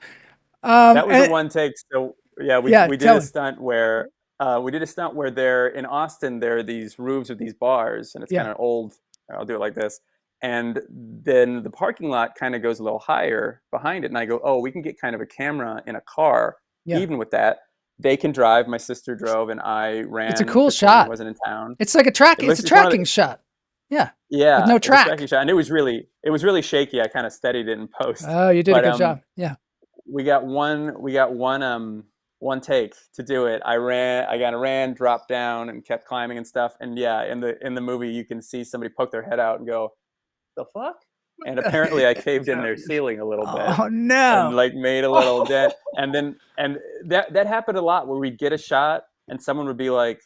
Speaker 6: That was a one take. So yeah, we did a stunt where they're in Austin. There are these roofs with these bars, and it's kind of old. I'll do it like this. And then the parking lot kind of goes a little higher behind it. And I go, oh, we can get kind of a camera in a car. Yeah. Even with that, they can drive. My sister drove and I ran.
Speaker 4: It's a cool shot.
Speaker 6: I wasn't in town.
Speaker 4: It's like a tracking shot. Yeah.
Speaker 6: Yeah.
Speaker 4: With no track.
Speaker 6: Tracking shot. And it was really shaky. I kind of steadied it in post.
Speaker 4: Oh, you did a good job. Yeah.
Speaker 6: We got one take to do it. I ran, dropped down and kept climbing and stuff. And yeah, in the movie, you can see somebody poke their head out and go, the fuck? And apparently I caved in their ceiling a little bit.
Speaker 4: Oh no!
Speaker 6: And like made a little dent. And that happened a lot where we'd get a shot and someone would be like,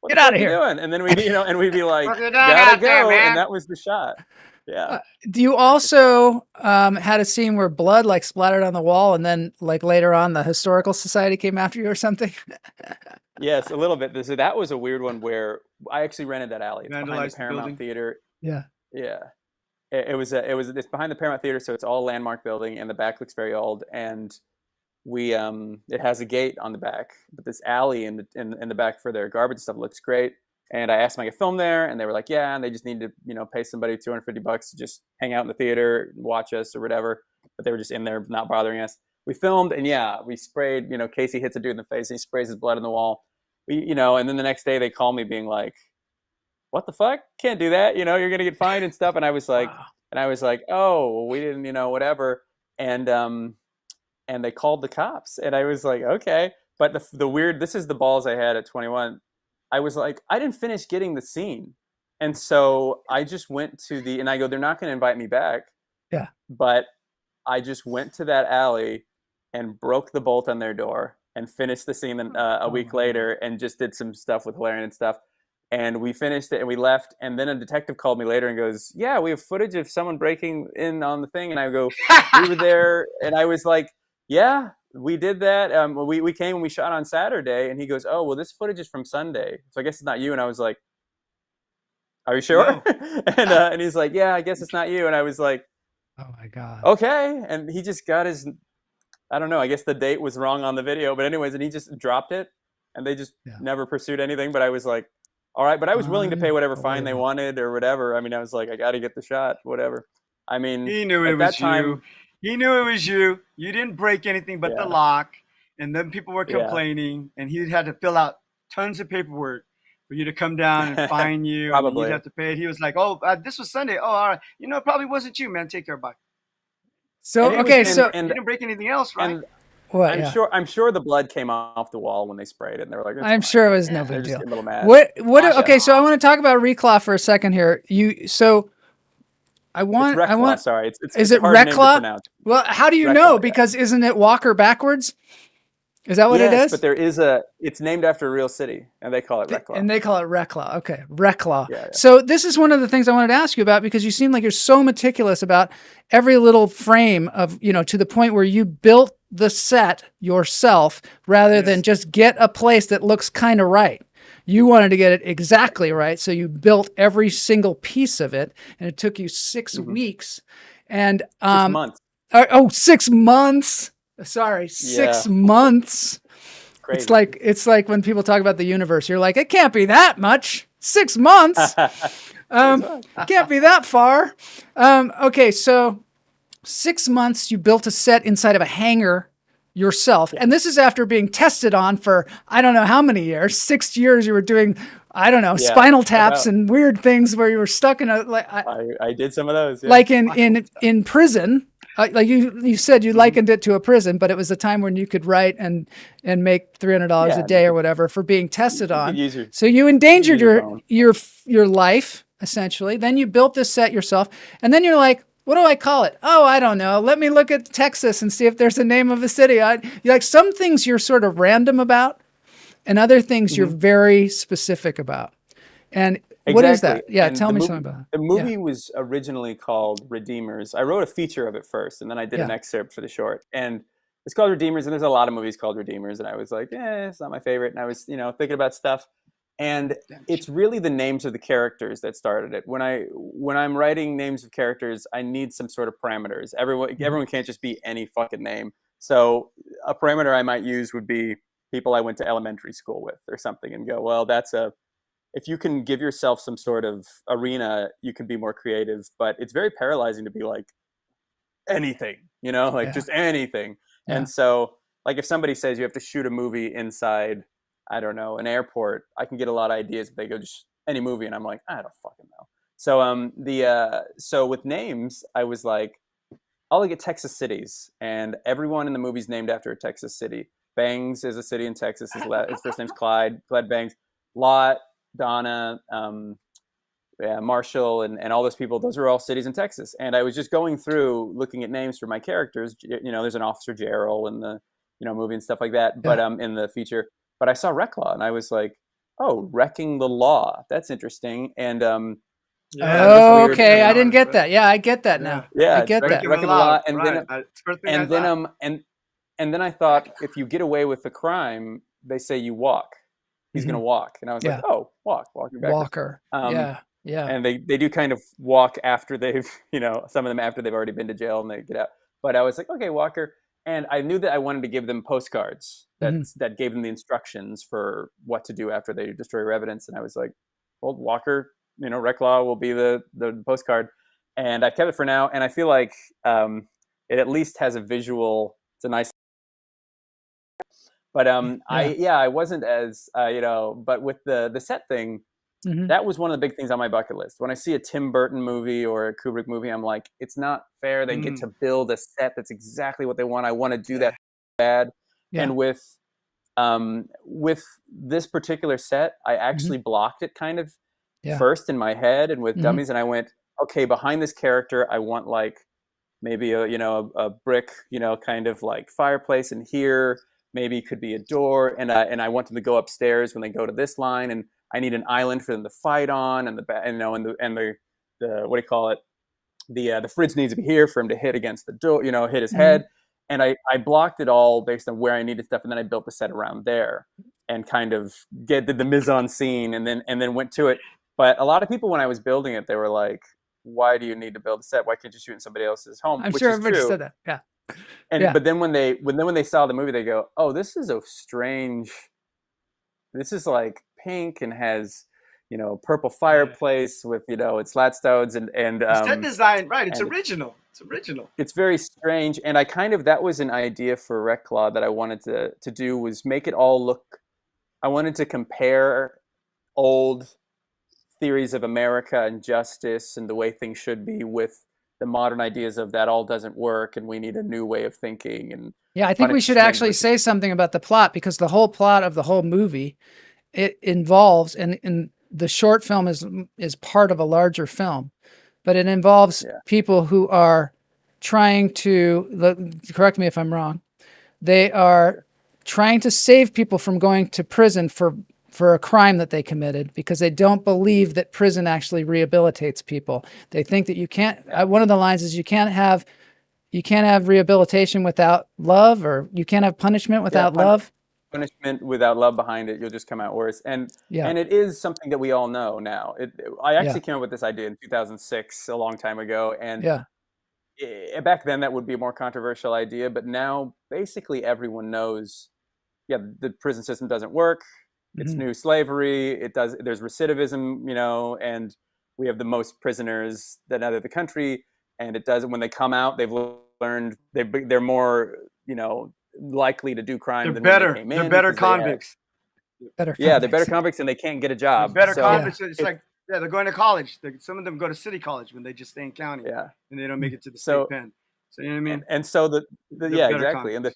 Speaker 6: "What
Speaker 4: Get out of here!"
Speaker 6: Doing? And then we'd be like, "Gotta go!" And that was the shot. Yeah.
Speaker 4: Do you also had a scene where blood like splattered on the wall, and then like later on the historical society came after you or something?
Speaker 6: Yes, a little bit. So that was a weird one where I actually rented that alley. It's behind the Paramount Theater.
Speaker 4: Yeah.
Speaker 6: Yeah. It's behind the Paramount Theater, so it's all landmark building, and the back looks very old. And it has a gate on the back, but this alley in the back for their garbage stuff looks great. And I asked them if I could film there, and they were like, yeah, and they just need to pay somebody $250 to just hang out in the theater, watch us or whatever. But they were just in there, not bothering us. We filmed, and yeah, we sprayed. Casey hits a dude in the face, and he sprays his blood in the wall. And then the next day they call me being like, what the fuck? Can't do that. You're going to get fined and stuff. And I was like, oh, we didn't, whatever. And they called the cops, and I was like, okay. But this is the balls I had at 21. I was like, I didn't finish getting the scene. And so I just went and I go, they're not going to invite me back.
Speaker 4: Yeah.
Speaker 6: But I just went to that alley and broke the bolt on their door and finished the scene a week later and just did some stuff with Hilarion and stuff. And we finished it and we left. And then a detective called me later and goes, yeah, we have footage of someone breaking in on the thing. And I go, we were there. And I was like, yeah, we did that. We came and we shot on Saturday. And he goes, oh, well, this footage is from Sunday, so I guess it's not you. And I was like, are you sure? No. And he's like, yeah, I guess it's not you. And I was like,
Speaker 4: oh my God.
Speaker 6: Okay. And he just got I don't know, I guess the date was wrong on the video. But anyways, and he just dropped it. And they just never pursued anything. But I was like, all right, but I was willing to pay whatever fine they wanted or whatever. I mean, I was like, I got to get the shot, whatever. I mean,
Speaker 12: he knew it was you. He knew it was you. You didn't break anything but the lock, and then people were complaining, and he had to fill out tons of paperwork for you to come down and fine you.
Speaker 6: Probably.
Speaker 12: And you'd have to pay it. He was like, oh, this was Sunday. Oh, all right. It probably wasn't you, man. Take care, bye.
Speaker 4: So, okay,
Speaker 12: you didn't break anything else, right?
Speaker 6: I'm sure the blood came off the wall when they sprayed it, and they were like,
Speaker 4: I'm sure it was no big deal.
Speaker 6: A little mad.
Speaker 4: Okay, so I want to talk about Reclaw for a second here.
Speaker 6: Reclaw, sorry.
Speaker 4: Is it Reclaw? Well, how do you know? Because isn't it Walker backwards? Is that what it is?
Speaker 6: But it's named after a real city, and they call it Reclaw.
Speaker 4: And they call it Reclaw. Okay, Reclaw. Yeah. So this is one of the things I wanted to ask you about, because you seem like you're so meticulous about every little frame of, to the point where you built the set yourself rather than just get a place that looks kind of right. You wanted to get it exactly right, so you built every single piece of it, and it took you 6 weeks. And
Speaker 6: 6 months.
Speaker 4: 6 months. Sorry, 6 months.
Speaker 6: Crazy.
Speaker 4: It's like when people talk about the universe, you're like, it can't be that much. 6 months. Can't be that far. Okay, so 6 months you built a set inside of a hangar yourself. And this is after being tested on for, I don't know how many years, 6 years you were doing, I don't know, spinal taps and weird things where you were stuck in
Speaker 6: I did some of those. Yeah.
Speaker 4: Like in prison. like you said, you likened it to a prison, but it was a time when you could write and make $300 a day or whatever for being tested on. So you endangered your life essentially. Then you built this set yourself, and then you're like, what do I call it? Oh, I don't know. Let me look at Texas and see if there's a name of a city. Like some things you're sort of random about, and other things you're very specific about. And what is that? Yeah, and tell me something about it.
Speaker 6: The movie was originally called Redeemers. I wrote a feature of it first, and then I did an excerpt for the short. And it's called Redeemers, and there's a lot of movies called Redeemers. And I was like, it's not my favorite. And I was, thinking about stuff. And it's really the names of the characters that started it. When I'm writing names of characters, I need some sort of parameters. Everyone can't just be any fucking name. So a parameter I might use would be people I went to elementary school with or something, and go, well, if you can give yourself some sort of arena, you can be more creative. But it's very paralyzing to be like anything, just anything. Yeah. And so like if somebody says you have to shoot a movie inside, I don't know, an airport, I can get a lot of ideas. If they go just any movie, and I'm like, I don't fucking know. So so with names, I was like, I'll look at Texas cities, and everyone in the movie's named after a Texas city. Bangs is a city in Texas. His first name's Clyde Bangs. Lot, Donna, Marshall, and all those people. Those are all cities in Texas. And I was just going through looking at names for my characters. There's an Officer Gerald in the movie and stuff like that. But in the feature. But I saw Reclaw, and I was like, oh, wrecking the law. That's interesting. And
Speaker 4: okay, I didn't get that. Yeah, I get that now.
Speaker 6: Yeah,
Speaker 4: I get that.
Speaker 6: Wrecking the law. And then I thought, if you get away with the crime, they say you walk. He's going to walk. And I was like, oh, walking back.
Speaker 4: Walker. Yeah.
Speaker 6: And they do kind of walk after they've, some of them after they've already been to jail and they get out. But I was like, okay, Walker. And I knew that I wanted to give them postcards that gave them the instructions for what to do after they destroy evidence. And I was like, well, Walker, Reclaw will be the postcard. And I kept it for now. And I feel like it at least has a visual. It's a nice. But I wasn't as but with the set thing, that was one of the big things on my bucket list. When I see a Tim Burton movie or a Kubrick movie, I'm like, it's not fair. They get to build a set that's exactly what they want. I want to do that bad. Yeah. And with this particular set, I actually blocked it kind of first in my head and with dummies, and I went, okay, behind this character, I want like maybe a brick, kind of like fireplace, and here maybe could be a door, and I want them to go upstairs when they go to this line, and I need an island for them to fight on, and the what do you call it? The fridge needs to be here for him to hit against the door, hit his head. And I blocked it all based on where I needed stuff, and then I built the set around there, and kind of did the mise-en-scene, and then went to it. But a lot of people, when I was building it, they were like, "Why do you need to build a set? Why can't you shoot in somebody else's home?"
Speaker 4: I'm sure everybody said that. Yeah.
Speaker 6: But then when they saw the movie, they go, "Oh, this is a strange. This is like pink and has, purple fireplace with its slat stones and
Speaker 12: set design, right? It's original. It's original.
Speaker 6: It's very strange, and that was an idea for Reclaw that I wanted to do, was make it all look. I wanted to compare old theories of America and justice and the way things should be with the modern ideas of that all doesn't work and we need a new way of thinking. And
Speaker 4: I think we should actually say something about the plot, because the whole plot of the whole movie, it involves, and the short film is part of a larger film, but it involves people who are trying to, correct me if I'm wrong, they are trying to save people from going to prison for a crime that they committed, because they don't believe that prison actually rehabilitates people. They think that you can't, one of the lines is you can't have rehabilitation without love, or you can't have punishment without love.
Speaker 6: Punishment without love behind it, you'll just come out worse. And it is something that we all know now. I actually came up with this idea in 2006, a long time ago. And back then that would be a more controversial idea, but now basically everyone knows, the prison system doesn't work. It's new slavery. There's recidivism, and we have the most prisoners than out of the country. And it doesn't, when they come out, they've learned they're more, likely to do crime than when they came in.
Speaker 12: They're better convicts.
Speaker 4: They're
Speaker 6: better convicts, and they can't get a job.
Speaker 12: They're better convicts. It's like, they're going to college. Some of them go to city college when they just stay in county. And they don't make it to the state pen. So you know what I mean?
Speaker 6: And so the
Speaker 12: They're
Speaker 6: yeah,
Speaker 12: better
Speaker 6: exactly. And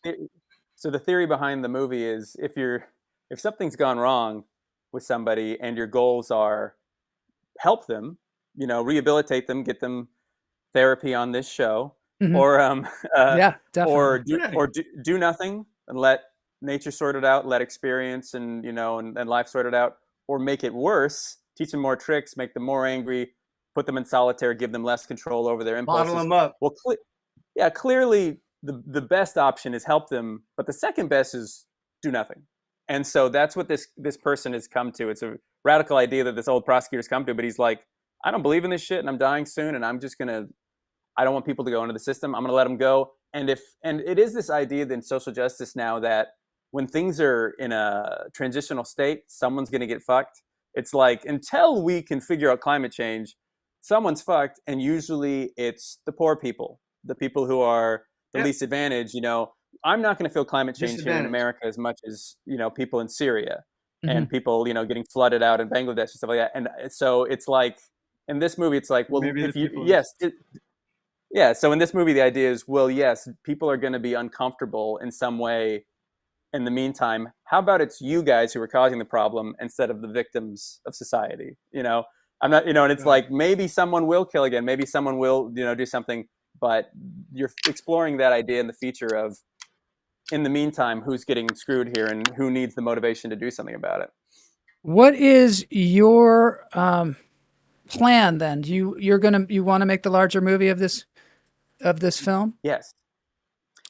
Speaker 6: so the theory behind the movie is if something's gone wrong with somebody and your goals are help them, rehabilitate them, get them therapy on this show, or
Speaker 4: Yeah,
Speaker 6: or
Speaker 4: definitely.
Speaker 6: do nothing and let nature sort it out, let experience and and life sort it out, or make it worse, teach them more tricks, make them more angry, put them in solitary, give them less control over their impulses.
Speaker 12: Bottle them up.
Speaker 6: Well, clearly the best option is help them, but the second best is do nothing. And so that's what this person has come to. It's a radical idea that this old prosecutor's come to, but he's like, I don't believe in this shit, and I'm dying soon, and I don't want people to go into the system. I'm going to let them go. And it is this idea in social justice now that when things are in a transitional state, someone's going to get fucked. It's like, until we can figure out climate change, someone's fucked. And usually it's the poor people, the people who are the least advantaged. I'm not going to feel climate change here in America as much as, people in Syria and people, getting flooded out in Bangladesh and stuff like that. And so it's like, in this movie, it's like, well,
Speaker 12: Maybe
Speaker 6: if you, yes, yeah. So in this movie, the idea is, well, yes, people are going to be uncomfortable in some way. In the meantime, how about it's you guys who are causing the problem instead of the victims of society? I'm not, and it's like, maybe someone will kill again. Maybe someone will, do something, but you're exploring that idea in the feature of, in the meantime, who's getting screwed here and who needs the motivation to do something about it.
Speaker 4: What is your plan then? You want to make the larger movie of this film?
Speaker 6: Yes.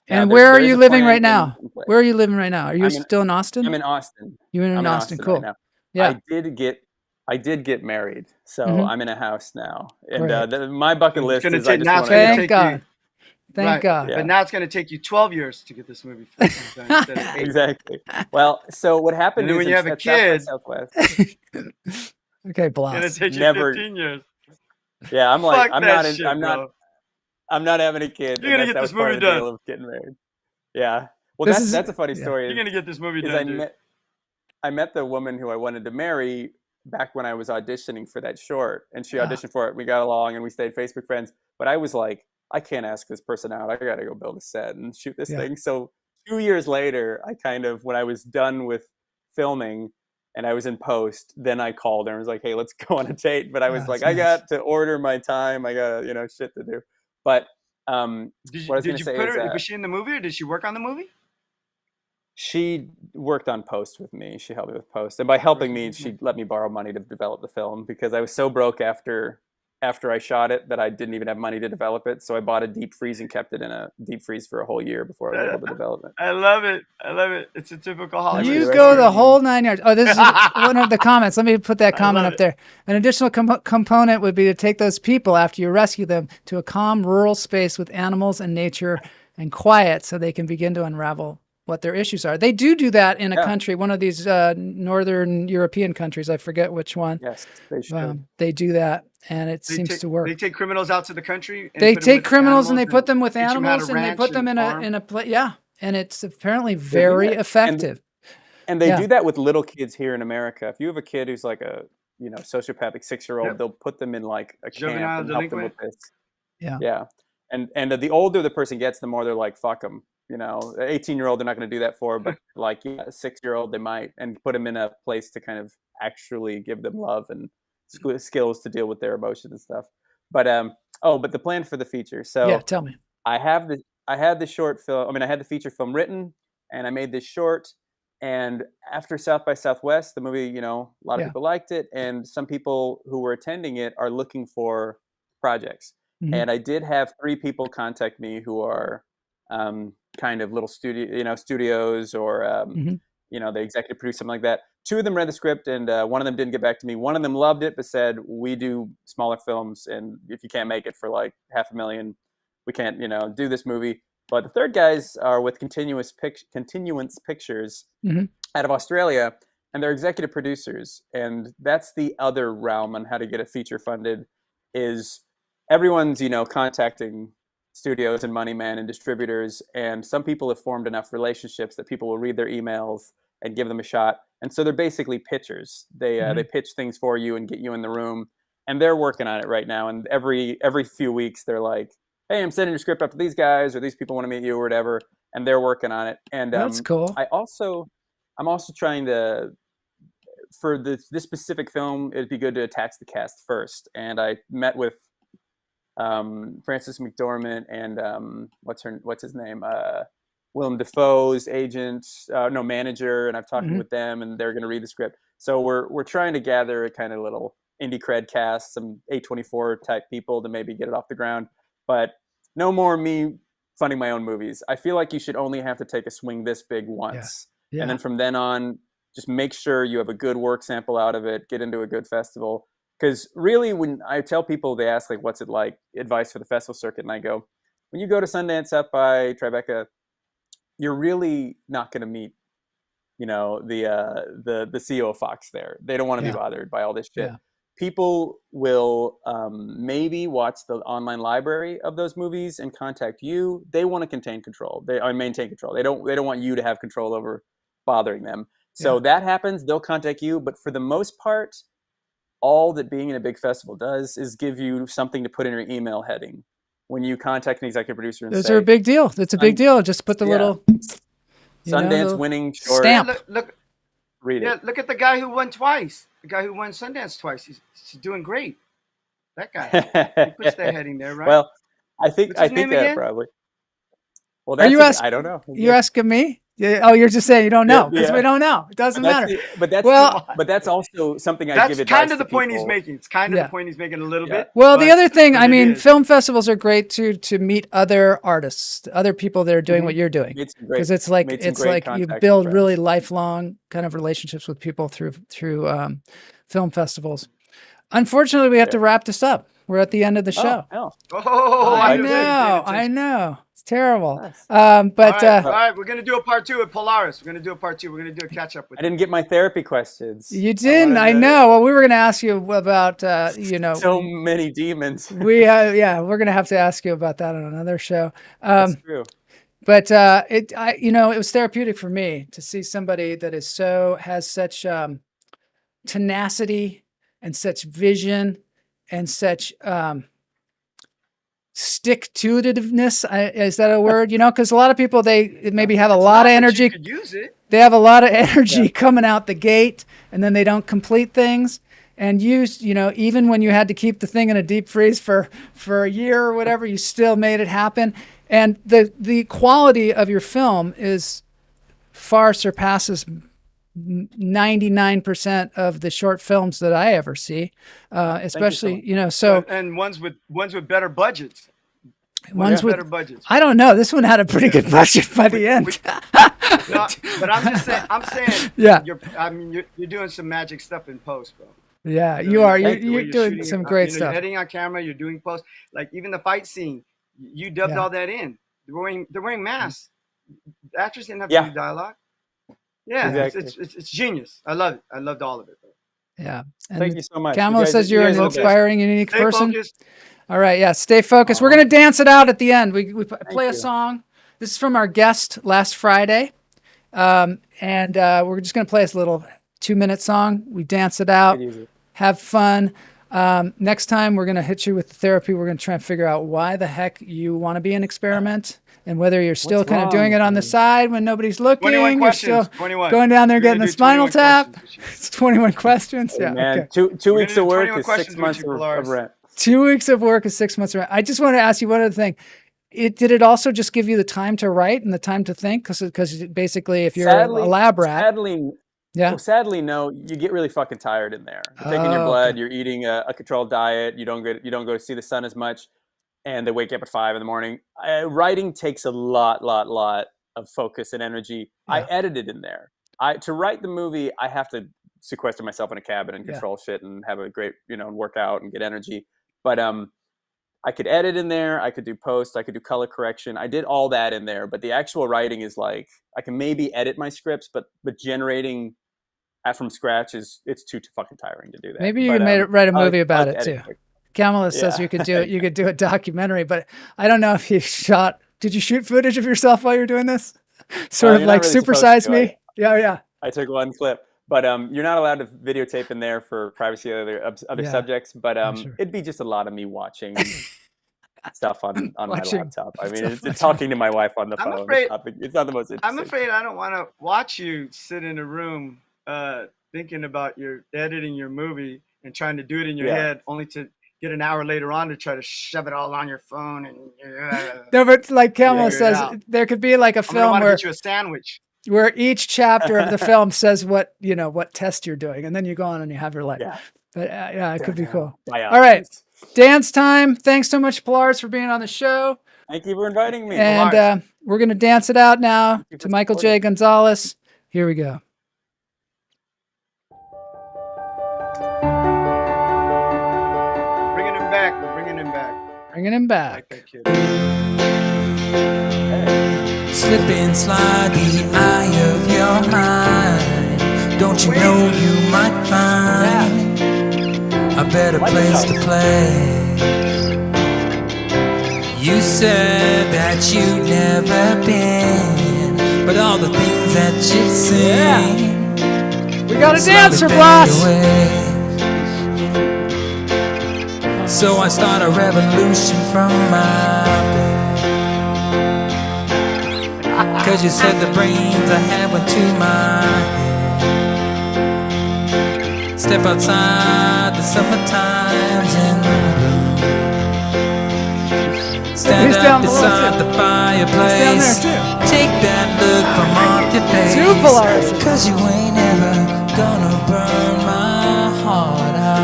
Speaker 4: And where are you living right now? Where are you living right now? Are you still in Austin?
Speaker 6: I'm in Austin.
Speaker 4: You're in Austin. Cool.
Speaker 6: Right now.
Speaker 4: Yeah.
Speaker 6: I did get married, so I'm in a house now, and my bucket list is
Speaker 12: I just want to
Speaker 4: thank God. Thank God.
Speaker 12: Yeah. But now it's going to take you 12 years to get this movie finished instead of 8.
Speaker 6: Exactly. Well, so what happened is
Speaker 12: when you have a kid,
Speaker 4: okay, blast.
Speaker 12: It's going to take you 15 years.
Speaker 6: Yeah, I'm like,
Speaker 12: I'm
Speaker 6: not having a kid.
Speaker 12: You're going to get this movie done.
Speaker 6: Of getting married. Yeah. Well, that's a funny story.
Speaker 12: You're going to get this movie done.
Speaker 6: I met the woman who I wanted to marry back when I was auditioning for that short, and she auditioned for it. We got along and we stayed Facebook friends, but I was like, I can't ask this person out. I got to go build a set and shoot this thing. So 2 years later, when I was done with filming and I was in post, then I called her and was like, hey, let's go on a date. But I was like, I got to order my time. I got, shit to do. But what I was going to say is,
Speaker 12: was she in the movie or did she work on the movie?
Speaker 6: She worked on post with me. She helped me with post. And by helping me, she let me borrow money to develop the film because I was so broke after I shot it that I didn't even have money to develop it. So I bought a deep freeze and kept it in a deep freeze for a whole year before I was able to develop it.
Speaker 12: I love it. It's a typical Hollywood.
Speaker 4: You go the whole 9 yards. Oh, this is one of the comments. Let me put that comment up there. An additional component would be to take those people after you rescue them to a calm rural space with animals and nature and quiet so they can begin to unravel what their issues are. They do that in a country, one of these northern European countries. I forget which one.
Speaker 6: Yes, they should.
Speaker 4: They do that, and it seems to work.
Speaker 12: They take criminals out to the country.
Speaker 4: They take criminals and they put them with animals and they put them in a place. Yeah, and it's apparently very effective.
Speaker 6: And they do that with little kids here in America. If you have a kid who's like a sociopathic 6-year-old, they'll put them in like a camp and help them with this. Yeah. And the older the person gets, the more they're like, fuck them. An 18-year-old, they're not going to do that for, but like a 6-year-old, they might, and put them in a place to kind of actually give them love and skills to deal with their emotions and stuff. But but the plan for the feature. So
Speaker 4: tell me.
Speaker 6: I had the short film. I mean, I had the feature film written, and I made this short. And after South by Southwest, the movie, a lot of people liked it, and some people who were attending it are looking for projects. Mm-hmm. And I did have 3 people contact me who are kind of little studios or the executive producer, something like that. 2 of them read the script and one of them didn't get back to me. One of them loved it but said, we do smaller films, and if you can't make it for like $500,000, we can't do this movie. But the third guys are with Continuance Pictures out of Australia, and they're executive producers. And that's the other realm on how to get a feature funded, is everyone's contacting studios and money men and distributors, and some people have formed enough relationships that people will read their emails and give them a shot. And so they're basically pitchers. They pitch things for you and get you in the room, and they're working on it right now. And every few weeks they're like, hey, I'm sending your script up to these guys, or these people want to meet you, or whatever, and they're working on it. And
Speaker 4: That's cool.
Speaker 6: I'm also trying to, for this specific film, it'd be good to attach the cast first. And I met with Frances McDormand and what's his name, Willem Dafoe's agent, manager, and I've talked with them, and they're going to read the script. So we're trying to gather a kind of little indie cred cast, some A24 type people to maybe get it off the ground. But no more me funding my own movies. I feel like you should only have to take a swing this big once. And then from then on, just make sure you have a good work sample out of it, get into a good festival. Because really, when I tell people, they ask, like, what's it like, advice for the festival circuit, and I go, when you go to Sundance, South by, Tribeca, you're really not going to meet, the CEO of Fox there. They don't want to be bothered by all this shit. Yeah. People will maybe watch the online library of those movies and contact you. They want to maintain control. They don't want you to have control over bothering them. So that happens. They'll contact you. But for the most part, all that being in a big festival does is give you something to put in your email heading when you contact an executive producer and
Speaker 4: those
Speaker 6: say,
Speaker 4: are a big deal. That's a big deal. Just put the little
Speaker 6: Sundance winning short
Speaker 4: stamp.
Speaker 6: Read it.
Speaker 12: Look at the guy who won twice. The guy who won Sundance twice. He's doing great. That guy. He puts that heading there, right?
Speaker 6: Well, I think that
Speaker 12: again?
Speaker 6: probably. Well,
Speaker 4: Are you
Speaker 6: I don't know.
Speaker 4: You're asking me? Yeah. Oh, you're just saying you don't know because we don't know. It doesn't matter.
Speaker 6: But that's also something I give advice to people.
Speaker 12: That's kind of the point he's making. It's kind of the point he's making a little bit.
Speaker 4: Well, the other thing, I mean, film festivals are great to meet other artists, other people that are doing what you're doing, because it's like you build really lifelong kind of relationships with people through film festivals. Unfortunately, we have to wrap this up. We're at the end of the show. I know. It's terrible.
Speaker 6: Nice.
Speaker 4: But
Speaker 12: all right, we're gonna do a part 2 with Polaris. We're gonna do a part 2. We're gonna do a catch up with.
Speaker 6: I didn't get my therapy questions.
Speaker 4: You didn't. I know. Well, we were gonna ask you about
Speaker 6: so many demons.
Speaker 4: We're gonna have to ask you about that on another show.
Speaker 6: That's true.
Speaker 4: But it was therapeutic for me to see somebody that has such tenacity and such vision and such stick-to-itiveness. Is that a word? Because a lot of people, they maybe have a lot of energy.
Speaker 12: Could use it.
Speaker 4: They have a lot of energy coming out the gate, and then they don't complete things. And even when you had to keep the thing in a deep freeze for a year or whatever, you still made it happen. And the quality of your film far surpasses 99% of the short films that I ever see, especially
Speaker 12: and ones with better budgets.
Speaker 4: Ones with
Speaker 12: better budgets.
Speaker 4: I don't know. This one had a pretty good budget by the end.
Speaker 12: But I'm saying, you're doing some magic stuff in post, bro.
Speaker 4: Yeah, you are. You're doing some great stuff.
Speaker 12: You're editing on camera. You're doing post. Like even the fight scene, you dubbed all that in. They're wearing masks. The actors didn't have to do dialogue. Yeah, exactly. It's genius. I love it. I loved all of it.
Speaker 4: Yeah. And
Speaker 6: thank you so much.
Speaker 4: Kamala says you're an inspiring and unique person.
Speaker 12: Focused.
Speaker 4: All right. Yeah. Stay focused. We're going to dance it out at the end. We play a song. This is from our guest last Friday. And we're just going to play this little 2-minute song. We dance it out, have fun. Next time we're going to hit you with therapy. We're going to try and figure out why the heck you want to be an experiment. And whether you're still kind of doing it on the side when nobody's looking,
Speaker 12: 21
Speaker 4: you're
Speaker 12: questions.
Speaker 4: still
Speaker 12: 21.
Speaker 4: going down there getting the spinal tap. It's 21 questions. Yeah.
Speaker 6: Man, okay. Two weeks of work is 6 months of rent.
Speaker 4: 2 weeks of work is 6 months of rent. I just want to ask you one other thing. Did it also just give you the time to write and the time to think? Because basically, if you're a lab rat,
Speaker 6: sadly, no. You get really fucking tired in there. You're taking your blood. You're eating a controlled diet. You don't go to see the sun as much. And they wake you up at 5 a.m. Writing takes a lot of focus and energy. Yeah. I edited in there. To write the movie, I have to sequester myself in a cabin and control shit and have a great, work out and get energy. But I could edit in there. I could do post. I could do color correction. I did all that in there. But the actual writing is like, I can maybe edit my scripts, but generating from scratch it's too fucking tiring to do that.
Speaker 4: Maybe you can write a movie about it too. Kamala says you could do it. You could do a documentary, but I don't know if you shot. Did you shoot footage of yourself while you're doing this? Sort of like really Supersize Me. Yeah.
Speaker 6: I took one clip, but you're not allowed to videotape in there for privacy of other subjects. But it'd be just a lot of me watching
Speaker 14: stuff on my
Speaker 4: Watching
Speaker 14: laptop. I mean,
Speaker 4: stuff
Speaker 14: it's talking to my wife on the
Speaker 12: I'm
Speaker 14: phone.
Speaker 12: afraid-
Speaker 14: It's not the most interesting.
Speaker 12: I'm afraid I don't want to watch you sit in a room thinking about your editing your movie and trying to do it in your head, only to get an hour later on to try to shove it all on your phone and
Speaker 4: No, but like Kamala
Speaker 12: figure it
Speaker 4: says,
Speaker 12: out.
Speaker 4: there could be like a
Speaker 12: I'm gonna
Speaker 4: film
Speaker 12: want to
Speaker 4: where
Speaker 12: get you a sandwich.
Speaker 4: each chapter of the film says what test you're doing, and then you go on and you have your life.
Speaker 14: Yeah.
Speaker 4: But yeah, it could be cool.
Speaker 14: Yeah.
Speaker 4: All right, dance time. Thanks so much, Polaris, for being on the show.
Speaker 14: Thank you for inviting me.
Speaker 4: And we're gonna dance it out now to Michael J. Gonzalez. Here we go.
Speaker 12: Bringing him back. We're bringing him back.
Speaker 4: Bringing him back.
Speaker 15: Slip and slide the eye of your mind. Don't you know you might find a better place to play? You said that you'd never been, but all the things that you've seen.
Speaker 4: We got a dancer, boss.
Speaker 15: So I start a revolution from my bed. 'Cause you said the brains I had went to my head. Step outside the summer times in bloom. Stand up beside the fireplace. Take that look from off your face. 'Cause you ain't ever gonna burn my heart out.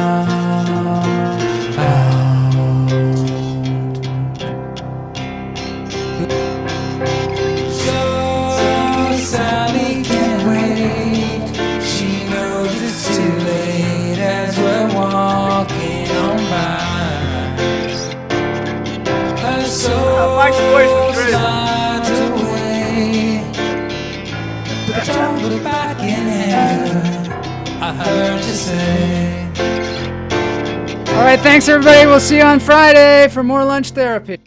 Speaker 15: Sally can't wait. She knows it's too late as we're walking on by. Her soul slides away, but don't look back in here. I heard you say.
Speaker 4: All right, thanks everybody. We'll see you on Friday for more lunch therapy.